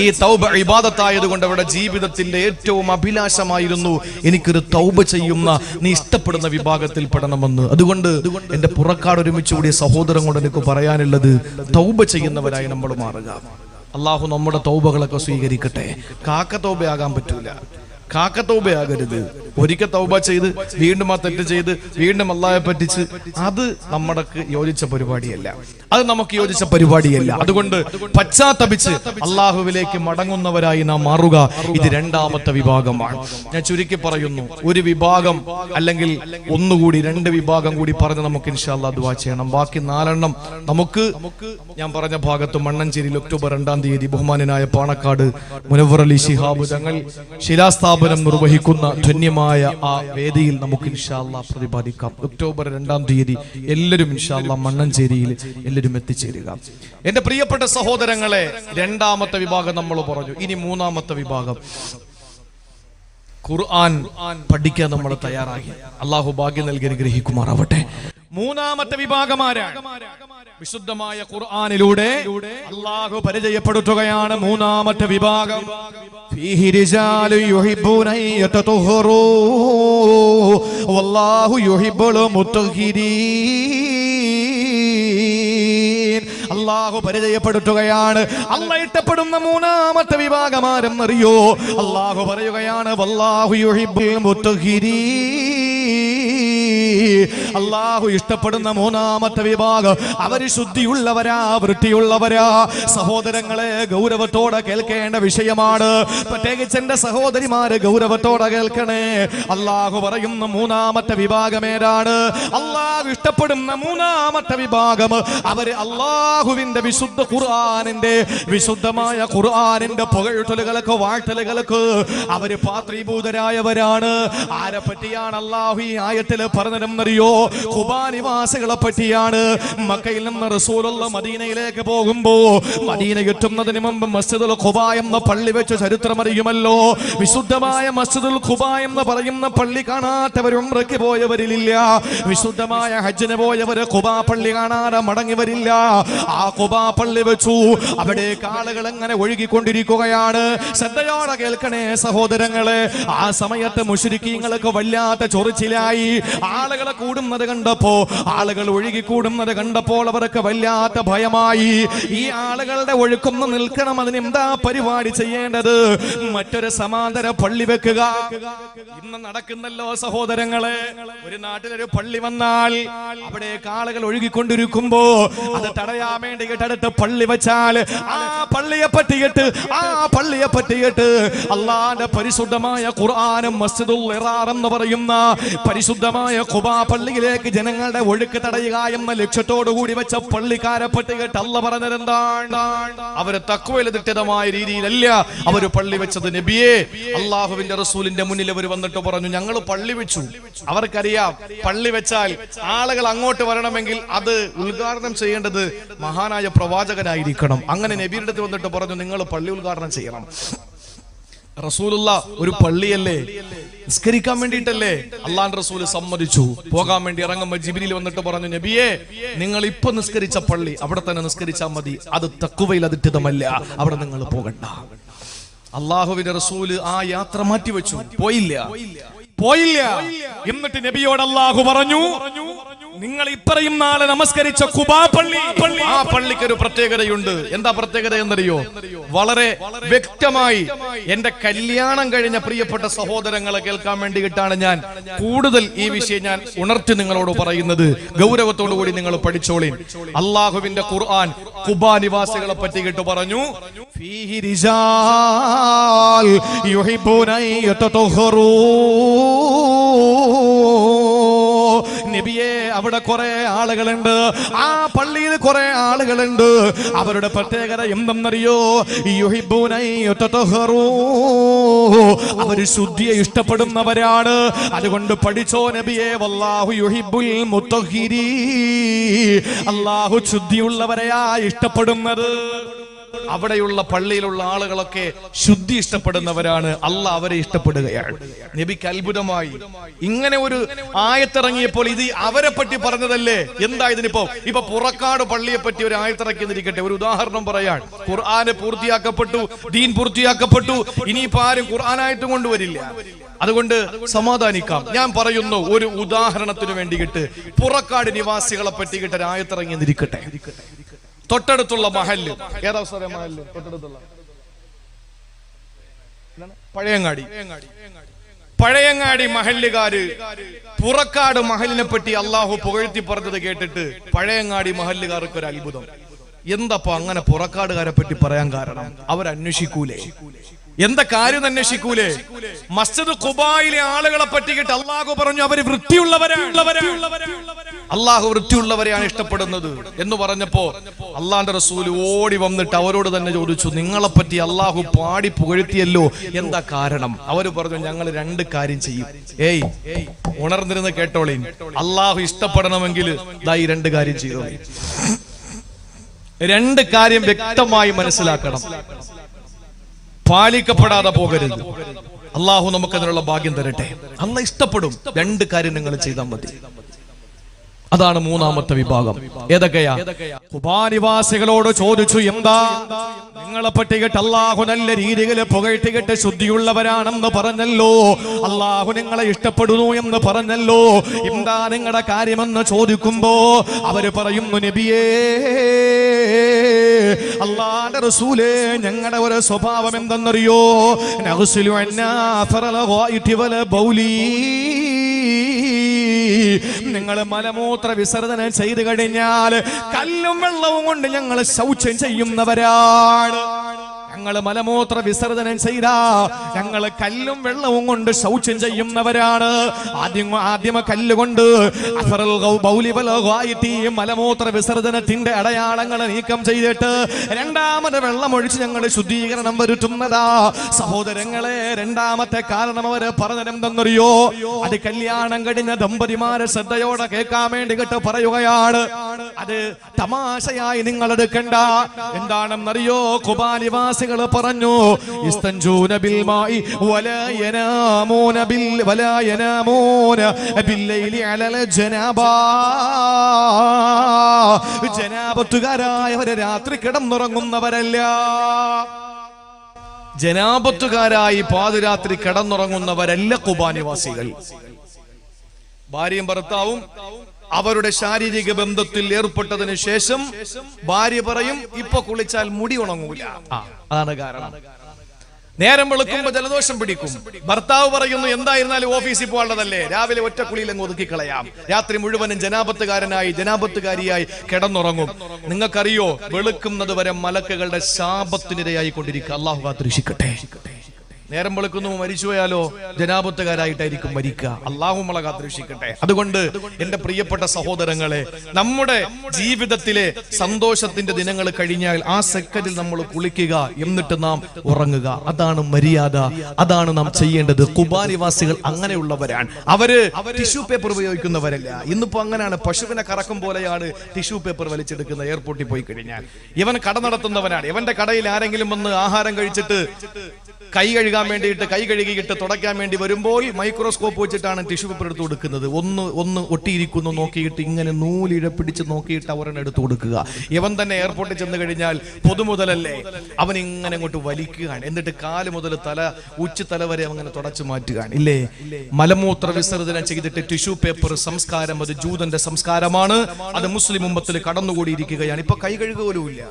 ഈ തൗബ ഇബാദത്തായതുകൊണ്ട് അവരുടെ ജീവിതത്തിന്റെ ഏറ്റവും അഭിലാഷമായിരുന്നു എനിക്കൊരു തൗബ ചെയ്യുന്ന, നീ ഇഷ്ടപ്പെടുന്ന വിഭാഗത്തിൽ പെടണമെന്ന്. അതുകൊണ്ട് എന്റെ പുറക്കാട് ഒരുമിച്ച് കൂടിയ സഹോദരൻ കൊണ്ട് എനിക്ക് പറയാനുള്ളത്, തൗബ ചെയ്യുന്നവരായി നമ്മൾ മാറുക. അള്ളാഹു നമ്മുടെ തൗബകളൊക്കെ സ്വീകരിക്കട്ടെ. കാക്ക തൗബയാകാൻ പറ്റൂല, കാക്ക തൗബയാകരുത്. ഒരിക്കൽ തൗബ ചെയ്ത് വീണ്ടും ആ തെറ്റ് ചെയ്ത് വീണ്ടും അല്ലാഹയെ പറ്റിച്ച്, അത് നമ്മുടെ യോജിച്ച പരിപാടിയല്ല, അത് നമുക്ക് യോജിച്ച പരിപാടിയല്ല. അതുകൊണ്ട് പശ്ചാത്തപിച്ച് അള്ളാഹുവിലേക്ക് മടങ്ങുന്നവരായി നാം മാറുക. ഇത് രണ്ടാമത്തെ വിഭാഗമാണ്. ഞാൻ ചുരുക്കി പറയുന്നു, ഒരു വിഭാഗം അല്ലെങ്കിൽ ഒന്നുകൂടി 2 വിഭാഗം കൂടി പറഞ്ഞ് നമുക്ക് ഇൻഷാ അല്ലാഹ് ദുആ ചെയ്യണം. ബാക്കി 4 നമുക്ക് ഞാൻ പറഞ്ഞ ഭാഗത്ത് മണ്ണഞ്ചേരിയിൽ ഒക്ടോബർ 2 തീയതി ബഹുമാനനായ പാണക്കാട് മുനവ്വർ അലി ശിഹാബ് തങ്ങൾ ശിലാസ്ഥാപനം നിർവഹിക്കുന്ന ധന്യമായ ആ വേദിയിൽ നമുക്ക് ഇൻഷാ അല്ലാഹ് പ്രതിപാദിക്കാം. ഒക്ടോബർ 2 തീയതി എല്ലാവരും ഇൻഷാ അല്ലാഹ് മണ്ണഞ്ചേരിയിൽ എല്ലാവരും എത്തിച്ചേരുക. എന്റെ പ്രിയപ്പെട്ട സഹോദരങ്ങളെ, രണ്ടാമത്തെ വിഭാഗം നമ്മൾ പറഞ്ഞു. ഇനി മൂന്നാമത്തെ വിഭാഗം, ഖുർആൻ പഠിക്കാൻ നമ്മൾ തയ്യാറായി. അള്ളാഹു ഭാഗ്യം നൽകി അനുഗ്രഹിക്കുമാറാവട്ടെ. മൂന്നാമത്തെ വിഭാഗമാരാണ്? വിശുദ്ധമായ ഖുർആനിലൂടെ അള്ളാഹു പരിചയപ്പെടുത്തുകയാണ് മൂന്നാമത്തെ വിഭാഗം. ഫീഹി റിജാലു യുഹിബ്ബൂന യതതുഹറൂ വല്ലാഹു യുഹിബ്ബുൽ മുത്തഖിരീൻ. അള്ളാഹു പരിചയപ്പെടുത്തുകയാണ്. അള്ളാഹ് ഇഷ്ടപ്പെടുന്ന മൂന്നാമത്തെ വിഭാഗമാരെന്നറിയോ? അള്ളാഹു പറയുകയാണ്, വല്ലാഹു യുഹിബ്ബുൽ മുത്തഖിരീൻ. അള്ളാഹു ഇഷ്ടപ്പെടുന്ന മൂന്നാമത്തെ വിഭാഗം അവര് ശുദ്ധിയുള്ളവരാ, വൃത്തിയുള്ളവരാ. സഹോദരങ്ങളെ, ഗൗരവത്തോടെ കേൾക്കേണ്ട വിഷയമാണ്. പ്രത്യേകിച്ച് എന്റെ സഹോദരിമാര് ഗൗരവത്തോടെ കേൾക്കണേ. അള്ളാഹു പറയുന്ന മൂന്നാമത്തെ വിഭാഗം ഏതാണ്? അള്ളാഹു ഇഷ്ടപ്പെടുന്ന മൂന്നാമത്തെ വിഭാഗം അവര് അള്ളാഹുവിന്റെ വിശുദ്ധ ഖുർആനിന്റെ, വിശുദ്ധമായ ഖുർആനിന്റെ പുകഴ്ത്തലുകൾക്ക്, വാഴ്ത്തലുകൾക്ക് അവര് പാത്രീഭൂതരായവരാണ്. ആരെ പറ്റിയാണ് അള്ളാഹു ഈ ആയത്തിൽ പറഞ്ഞതെന്നറിയോ? ഖുബാ നിവാസികളെ പറ്റിയാണ്. മക്കയിൽ നിന്ന് റസൂലുള്ള മദീനയിലേക്ക് പോകുമ്പോ മദീന എത്തുന്നതിന് മുമ്പ് മസ്ജിദുൽ ഖുബാ എന്ന പള്ളി വെച്ച് ചരിത്രമറിയുമല്ലോ. വിശുദ്ധമായ മസ്ജിദുൽ ഖുബാ എന്ന് പറയുന്ന പള്ളി കാണാത്തവർ ഉംറയ്ക്ക് പോയവരിലില്ല. വിശുദ്ധമായ ഹജ്ജിന് പോയവര് ഖുബാ പള്ളി കാണാതെ മടങ്ങി വരില്ല. ആ ഖുബാ പള്ളി വെച്ചു അവിടേക്ക് ആളുകൾ എങ്ങനെ ഒഴുകിക്കൊണ്ടിരിക്കുകയാണ്. ശ്രദ്ധയോടെ കേൾക്കണേ സഹോദരങ്ങളെ. ആ സമയത്ത് മുശ്രിക്കീങ്ങൾക്ക് വല്ലാത്ത ചൊറിച്ചിലായി. ആളുകളെ കൂടുന്നത് കണ്ടപ്പോ, ആളുകൾ ഒഴുകിക്കൂടുന്നത് കണ്ടപ്പോൾ അവർക്ക് വല്ലാത്ത ഭയമായി. ഈ ആളുകളുടെ ഒഴുക്കൊന്ന് നിൽക്കണം, അതിനെന്താ പരിപാടി ചെയ്യേണ്ടത്? മറ്റൊരു സമാന്തര പള്ളി വെക്കുക. ഇന്ന് നടക്കുന്നല്ലോ സഹോദരങ്ങളെ. ഒരു നാട്ടിലൊരു പള്ളി വന്നാൽ അവിടേക്ക് ആളുകൾ ഒഴുകിക്കൊണ്ടിരിക്കുമ്പോ അത് തടയാൻ വേണ്ടിയിട്ട് അടുത്ത് പള്ളി വെച്ചാൽ ആ പള്ളിയെ പറ്റിയിട്ട് അള്ളാന്റെ പരിശുദ്ധമായ ഖുർആനും മസ്ജിദുൽ ഇറാർ എന്ന് പറയുന്ന പരിശുദ്ധമായ ഖുബാ പള്ളിയിലേക്ക് ജനങ്ങളുടെ ഒഴുക്ക് തടയുക എന്ന ലക്ഷ്യത്തോടു കൂടി വെച്ച പള്ളിക്കാരെ പറ്റിയിട്ട് അല്ലാഹ് പറഞ്ഞത് എന്താണ്? അവര് തഖ്വയിൽ ദിട്ടമായ രീതിയിലല്ല അവര് പള്ളി വെച്ചത്. നബിയെ, അള്ളാഹുവിന്റെ റസൂലിന്റെ മുന്നിൽ അവർ വന്നിട്ട് പറഞ്ഞു, ഞങ്ങൾ പള്ളി വെച്ചു. അവർക്കറിയാം, പള്ളി വെച്ചാൽ ആളുകൾ അങ്ങോട്ട് വരണമെങ്കിൽ അത് ഉദ്ഘാടനം ചെയ്യേണ്ടത് മഹാനായ പ്രവാചകനായിരിക്കണം. അങ്ങനെ നബിയുടെ അടുത്ത് വന്നിട്ട് പറഞ്ഞു, നിങ്ങൾ പള്ളി ഉദ്ഘാടനം ചെയ്യണം. റസൂലുള്ള ഒരു പള്ളിയല്ലേ, നിസ്കരിക്കാൻ വേണ്ടിയിട്ടല്ലേ? അള്ളാഹുവിന്റെ റസൂൽ സമ്മതിച്ചു. പോകാൻ വേണ്ടി ഇറങ്ങുമ്പോൾ ജിബ്രീൽ വന്നിട്ട് പറഞ്ഞു, നബിയേ, നിങ്ങൾ ഇപ്പൊ നിസ്കരിച്ച പള്ളി അവിടെ തന്നെ നിസ്കരിച്ചാൽ മതി, അത് തഖ്വയിൽ അധിഷ്ഠിതമല്ല, അവിടെ നിങ്ങൾ പോകണ്ട. അള്ളാഹുവിന്റെ റസൂല് ആ യാത്ര മാറ്റിവെച്ചു, പോയില്ല. എന്നിട്ട് നബിയോട് അല്ലാഹു പറഞ്ഞു, നിങ്ങൾ ഇത്രയും നാളെ നമസ്കരിച്ച ഖുബാ പള്ളി, ആ പള്ളിക്ക് ഒരു പ്രത്യേകതയുണ്ട്. എന്താ പ്രത്യേകത എന്നറിയോ? വളരെ വ്യക്തമായി എന്റെ കല്യാണം കഴിഞ്ഞ പ്രിയപ്പെട്ട സഹോദരങ്ങളെ കേൾക്കാൻ വേണ്ടിയിട്ടാണ് ഞാൻ കൂടുതൽ ഈ വിഷയം ഞാൻ ഉണർത്തി നിങ്ങളോട് പറയുന്നത്. ഗൗരവത്തോടു കൂടി നിങ്ങൾ പഠിച്ചോളീൻ. അള്ളാഹുവിന്റെ ഖുർആൻ ഖുബാ നിവാസികളെ പറ്റിയിട്ട് പറഞ്ഞു, ഫീഹി റിജാൽ യുഹിബ്ബൂന യതതഹറൂ. നബിയെ, അവിടെ കുറെ ആളുകളുണ്ട്, ആ പള്ളിയിൽ കുറെ ആളുകളുണ്ട്. അവരുടെ പ്രത്യേകത എന്തെന്നറിയോ? യുഹിബ്ബൂന യതതഹറൂ. അവര് ശുദ്ധിയെ ഇഷ്ടപ്പെടുന്നവരാണ്. അതുകൊണ്ട് പഠിച്ചോ നബിയെ, വല്ലാഹു യുഹിബ്ബുൽ മുത്തഹിരീൻ. അല്ലാഹു ശുദ്ധിയുള്ളവരെയാ ഇഷ്ടപ്പെടുന്നത്. അവിടെയുള്ള പള്ളിയിലുള്ള ആളുകളൊക്കെ ശുദ്ധി ഇഷ്ടപ്പെടുന്നവരാണ്. അള്ളാഹ് അവരെ ഇഷ്ടപ്പെടുകയാണ്. നബിക്ക് അത്ഭുതമായി. ഇങ്ങനെ ഒരു ആയത്തിറങ്ങിയപ്പോൾ ഇത് അവരെ പറ്റി പറഞ്ഞതല്ലേ? എന്താ ഇപ്പൊ പുറക്കാട് പള്ളിയെ പറ്റി ഒരു ആയത്തിറക്കിന്നിരിക്കട്ടെ. ഒരു ഉദാഹരണം പറയാൻ, ഖുർആന് പൂർത്തിയാക്കപ്പെട്ടു, ദീൻ പൂർത്തിയാക്കപ്പെട്ടു, ഇനിയിപ്പോ ആരും ഖുർആനായിട്ട് കൊണ്ടുവരില്ല. അതുകൊണ്ട് സമാധാനിക്കാം. ഞാൻ പറയുന്നു, ഒരു ഉദാഹരണത്തിന് വേണ്ടിയിട്ട് പുറക്കാട് നിവാസികളെ പറ്റിയിട്ട് ഒരു ആയത്തിറങ്ങിന്നിരിക്കട്ടെ. തൊട്ടടുത്തുള്ള മഹല്ല്, ഏതാ മഹല്ല്? തൊട്ടടുത്തുള്ള പഴയങ്ങാടി മഹല്ലുകാര് പുറക്കാട് മഹലിനെ പറ്റി അള്ളാഹു പുകഴ്ത്തി പറഞ്ഞത് കേട്ടിട്ട് പഴയങ്ങാടി മഹല്ലുകാർക്ക് ഒരു അത്ഭുതം. എന്തപ്പോ അങ്ങനെ പുറക്കാടുകാരെ പറ്റി പറയാൻ കാരണം? അവരന്വേഷിക്കൂലേ? എന്താ കാര്യം അന്വേഷിക്കൂലേ? മസ്ജിദ് ഖുബായിലെ ആളുകളെ പറ്റിയിട്ട് അള്ളാഹു പറഞ്ഞു, അവര് അള്ളാഹു വൃത്തിയുള്ളവരെയാണ് ഇഷ്ടപ്പെടുന്നത് എന്ന് പറഞ്ഞപ്പോ അള്ളാന്റെ റസൂല് ഓടി വന്നിട്ട് അവരോട് തന്നെ ചോദിച്ചു, നിങ്ങളെ പറ്റി അള്ളാഹു പാടി പുകഴ്ത്തിയല്ലോ, എന്താ കാരണം? അവര് പറഞ്ഞു, ഞങ്ങൾ രണ്ട് കാര്യം ചെയ്യും. ഉണർന്നിരുന്ന് കേട്ടോളീ, അള്ളാഹു ഇഷ്ടപ്പെടണമെങ്കിൽ ഈ രണ്ട് കാര്യം ചെയ്തോ. രണ്ട് കാര്യം വ്യക്തമായി മനസ്സിലാക്കണം, പാലിക്കപ്പെടാതെ പോകരുത്. അള്ളാഹു നമുക്ക് അതിനുള്ള ഭാഗ്യം തരട്ടെ. അള്ളാഹ് ഇഷ്ടപ്പെടും. രണ്ട് കാര്യം നിങ്ങൾ ചെയ്താൽ മതി. അതാണ് മൂന്നാമത്തെ വിഭാഗം. ഏതൊക്കെയാ? ഖുബാ നിവാസികളോട് ചോദിച്ചു, എന്താ നിങ്ങളെ പറ്റിയിട്ട് അള്ളാഹു നല്ല രീതിയിൽ പുകഴ്ത്തിയിട്ട് ശുദ്ധിയുള്ളവരാണെന്ന് പറഞ്ഞല്ലോ, അള്ളാഹു നിങ്ങളെ ഇഷ്ടപ്പെടുന്നു എന്ന് പറഞ്ഞല്ലോ, എന്താ നിങ്ങളുടെ കാര്യമെന്ന് ചോദിക്കുമ്പോ അവര് പറയുന്നു, നബിയേ, അള്ളാഹുവിന്റെ റസൂലേ, ഞങ്ങളുടെ ഒരു സ്വഭാവം എന്തെന്നറിയോ? നഗ്സിലു അന്നാ ഫറല ഗായിതി വല ബൗലി. നിങ്ങൾ മലമൂത്ര വിസർജനം ചെയ്തു കഴിഞ്ഞാൽ കല്ലും വെള്ളവും കൊണ്ട് ഞങ്ങൾ ശൗചം ചെയ്യുന്നവരാണ്. ഞങ്ങൾ മലമൂത്ര വിസർജനം ചെയ്താ ഞങ്ങൾ കല്ലും വെള്ളവും കൊണ്ട് ശൗചം ചെയ്യുന്നവരാണ്. ആദ്യമ കല്ലുകൊണ്ട് മലമൂത്ര വിസർജനത്തിന്റെ അടയാളങ്ങൾ നീക്കം ചെയ്തിട്ട് രണ്ടാമത് വെള്ളമൊഴിച്ച് ഞങ്ങൾ ശുദ്ധീകരണം വരുത്തുന്നതാ. സഹോദരങ്ങളെ, രണ്ടാമത്തെ കാരണം അവര് പറഞ്ഞതെന്തെന്നറിയോ? അത് കല്യാണം കഴിഞ്ഞ ദമ്പതിമാരെ ശ്രദ്ധയോടെ കേൾക്കാൻ വേണ്ടി കേട്ട് പറയുകയാണ്. അത് തമാശയായി നിങ്ങൾ എടുക്കണ്ട. എന്താണെന്നറിയോ? ഖുബാ നിവാസികൾ പറഞ്ഞു, ഇസ്തൻജൂന ബിൽ മായി വലാ യനാമൂന ബില്ലൈലി അലൽ ജനാബാ. ജനാബത്തുകാരായവരെ രാത്രി കിടന്നുറങ്ങുന്നവരല്ല. ജനാബത്തുകാരായി പാതിരാത്രി കിടന്നുറങ്ങുന്നവരല്ല ഖുബാ നിവാസികൾ. ഭാര്യയും ഭർത്താവും അവരുടെ ശാരീരിക ബന്ധത്തിൽ ഏർപ്പെട്ടതിന് ശേഷം ഭാര്യ പറയും, ഇപ്പൊ കുളിച്ചാൽ മുടി ഉണങ്ങൂല. അതാണ് കാരണം. നേരം വെളുക്കുമ്പോ ജലദോഷം പിടിക്കും. ഭർത്താവ് പറയുന്നു, എന്തായിരുന്നാലും ഓഫീസിൽ പോകാനുള്ളതല്ലേ, രാവിലെ ഒറ്റ കുളിയിൽ അങ്ങ് ഒതുക്കിക്കളയാം. രാത്രി മുഴുവനും ജനാപത്തുകാരിയായി കിടന്നുറങ്ങും. നിങ്ങൾക്കറിയോ, വെളുക്കുന്നത് വരെ മലക്കുകളുടെ ശാപത്തിനിരയായി കൊണ്ടിരിക്കുക. അള്ളാഹു കാത്തുരക്ഷിക്കട്ടെ. നേരം വെളുക്കുന്നു മരിച്ചുപോയാലോ ജനാപത്തുകാരായിട്ടായിരിക്കും മരിക്കുക. അള്ളാഹു നമ്മളെ കാത്തുരക്ഷിക്കട്ടെ. അതുകൊണ്ട് എന്റെ പ്രിയപ്പെട്ട സഹോദരങ്ങളെ, നമ്മുടെ ജീവിതത്തിലെ സന്തോഷത്തിന്റെ ദിനങ്ങൾ കഴിഞ്ഞാൽ ആ സെക്കൻഡിൽ നമ്മൾ കുളിക്കുക, എന്നിട്ട് നാം ഉറങ്ങുക. അതാണ് മര്യാദ, അതാണ് നാം ചെയ്യേണ്ടത്. ഖുബാ നിവാസികൾ അങ്ങനെയുള്ളവരാണ്. അവര് ടിഷ്യൂ പേപ്പർ ഉപയോഗിക്കുന്നവരല്ല. ഇന്നിപ്പോ അങ്ങനെയാണ്, പശുവിനെ കറക്കും പോലെയാണ് ടിഷ്യൂ പേപ്പർ വലിച്ചെടുക്കുന്ന. എയർപോർട്ടിൽ പോയി കഴിഞ്ഞാൽ ഇവൻ കട നടത്തുന്നവനാണ്. ഇവന്റെ കടയിൽ ആരെങ്കിലും വന്ന് ആഹാരം കഴിച്ചിട്ട് കൈ കഴുകാൻ വേണ്ടിയിട്ട് കൈ കഴുകിയിട്ട് തുടയ്ക്കാൻ വേണ്ടി വരുമ്പോൾ മൈക്രോസ്കോപ്പ് വെച്ചിട്ടാണ് ടിഷ്യൂ പേപ്പർ എടുത്ത് കൊടുക്കുന്നത്. ഒന്ന് ഒട്ടിയിരിക്കുന്നു നോക്കിയിട്ട് ഇങ്ങനെ നൂലിഴ പിടിച്ച് നോക്കിയിട്ട് അവരെന്നെ എടുത്തു കൊടുക്കുക. ഇവൻ തന്നെ എയർപോർട്ടിൽ ചെന്ന് കഴിഞ്ഞാൽ പൊതുമുതലല്ലേ, അവൻ ഇങ്ങനെ അങ്ങോട്ട് വലിക്കുകയാണ്. എന്നിട്ട് കാല് മുതൽ ഉച്ച തല വരെ അങ്ങനെ തുടച്ചു മാറ്റുകയാണ്. ഇല്ലേ, മലമൂത്ര വിസർജനം ചെയ്തിട്ട് ടിഷ്യൂ പേപ്പർ സംസ്കാരം, അത് ജൂതന്റെ സംസ്കാരമാണ്. അത് മുസ്ലിം ഉമ്മത്തിൽ കടന്നുകൂടിയിരിക്കുകയാണ്. ഇപ്പൊ കൈ കഴുകുക പോലും ഇല്ല.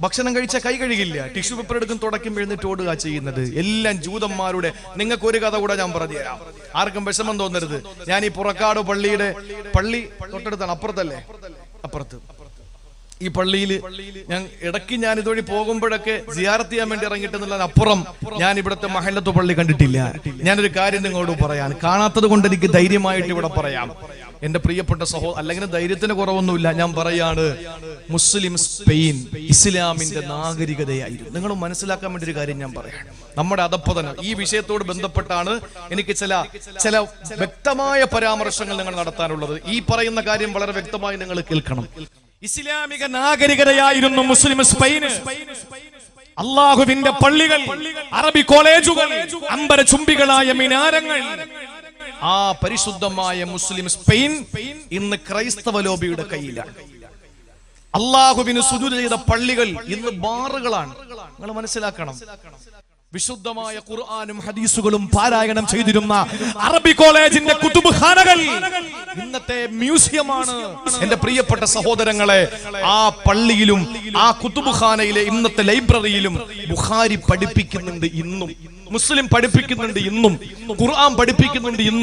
ഭക്ഷണം കഴിച്ച കൈ കഴുകില്ല, ടിഷ്യൂ പേപ്പർ എടുക്കും, തുടക്കം എഴുന്നിട്ട് ഓടുക ചെയ്യുന്നത്. എല്ലാം ജൂതന്മാരുടെ. നിങ്ങൾക്ക് ഒരു കഥ കൂടെ ഞാൻ പറഞ്ഞു തരാം, ആർക്കും വിഷമം തോന്നരുത്. ഞാൻ ഈ പുറക്കാട് പള്ളി തൊട്ടടുത്താണ്, അപ്പുറത്തല്ലേ, അപ്പുറത്ത് ഈ പള്ളിയിൽ ഞാൻ ഇടയ്ക്ക് ഞാൻ ഇതുവഴി പോകുമ്പോഴൊക്കെ സിയാറത്ത് ചെയ്യാൻ വേണ്ടി ഇറങ്ങിയിട്ടെന്നുള്ളത് അപ്പുറം ഞാൻ ഇവിടുത്തെ മഹല്ലത്ത് പള്ളി കണ്ടിട്ടില്ല. ഞാനൊരു കാര്യം നിങ്ങളോട് പറയാൻ, കാണാത്തത് കൊണ്ട് എനിക്ക് ധൈര്യമായിട്ട് ഇവിടെ പറയാം. എന്റെ പ്രിയപ്പെട്ട അല്ലെങ്കിൽ ധൈര്യത്തിന് കുറവൊന്നുമില്ല, ഞാൻ പറയാണ്, മുസ്ലിം സ്പെയിൻ ഇസ്ലാമിന്റെ നാഗരികതയായിരുന്നു. നിങ്ങൾ മനസ്സിലാക്കാൻ വേണ്ടി ഒരു കാര്യം ഞാൻ പറയാം. നമ്മുടെ അധപ്പതനം ഈ വിഷയത്തോട് ബന്ധപ്പെട്ടാണ് എനിക്ക് ചില വ്യക്തമായ പരാമർശങ്ങൾ നിങ്ങൾ നടത്താനുള്ളത്. ഈ പറയുന്ന കാര്യം വളരെ വ്യക്തമായി നിങ്ങൾ കേൾക്കണം. ഇസ്ലാമിക നാഗരികതയായിരുന്നു മുസ്ലിം സ്പെയിന്. അള്ളാഹുവിന്റെ പള്ളികൾ, അറബി കോളേജുകൾ, അമ്പരചുംബികളായ മിനാരങ്ങൾ, ആ പരിശുദ്ധമായ മുസ്ലിം സ്പെയിൻ ഇന്ന് ക്രൈസ്തവ ലോബിയുടെ കയ്യിലാണ്. അള്ളാഹുവിന് സുജൂദ് ചെയ്ത പള്ളികൾ ഇന്ന് ബാറുകളാണ്. നിങ്ങൾ മനസ്സിലാക്കണം. വിശുദ്ധമായ ഖുർആനും ഹദീസുകളും പാരായണം ചെയ്തിരുന്ന അറബി കോളേജിന്റെ കുതുബ് ഖാനകൾ ഇന്നത്തെ മ്യൂസിയമാണ്. എന്റെ പ്രിയപ്പെട്ട സഹോദരങ്ങളെ, ആ പള്ളിയിലും ആ കുതുബ് ഖാനയിലെ ഇന്നത്തെ ലൈബ്രറിയിലും ബുഖാരി പഠിപ്പിക്കുന്നുണ്ട് ഇന്നും, മുസ്ലിം പഠിപ്പിക്കുന്നുണ്ട് ഇന്നും, ഖുർആൻ പഠിപ്പിക്കുന്നുണ്ട് ഇന്നും.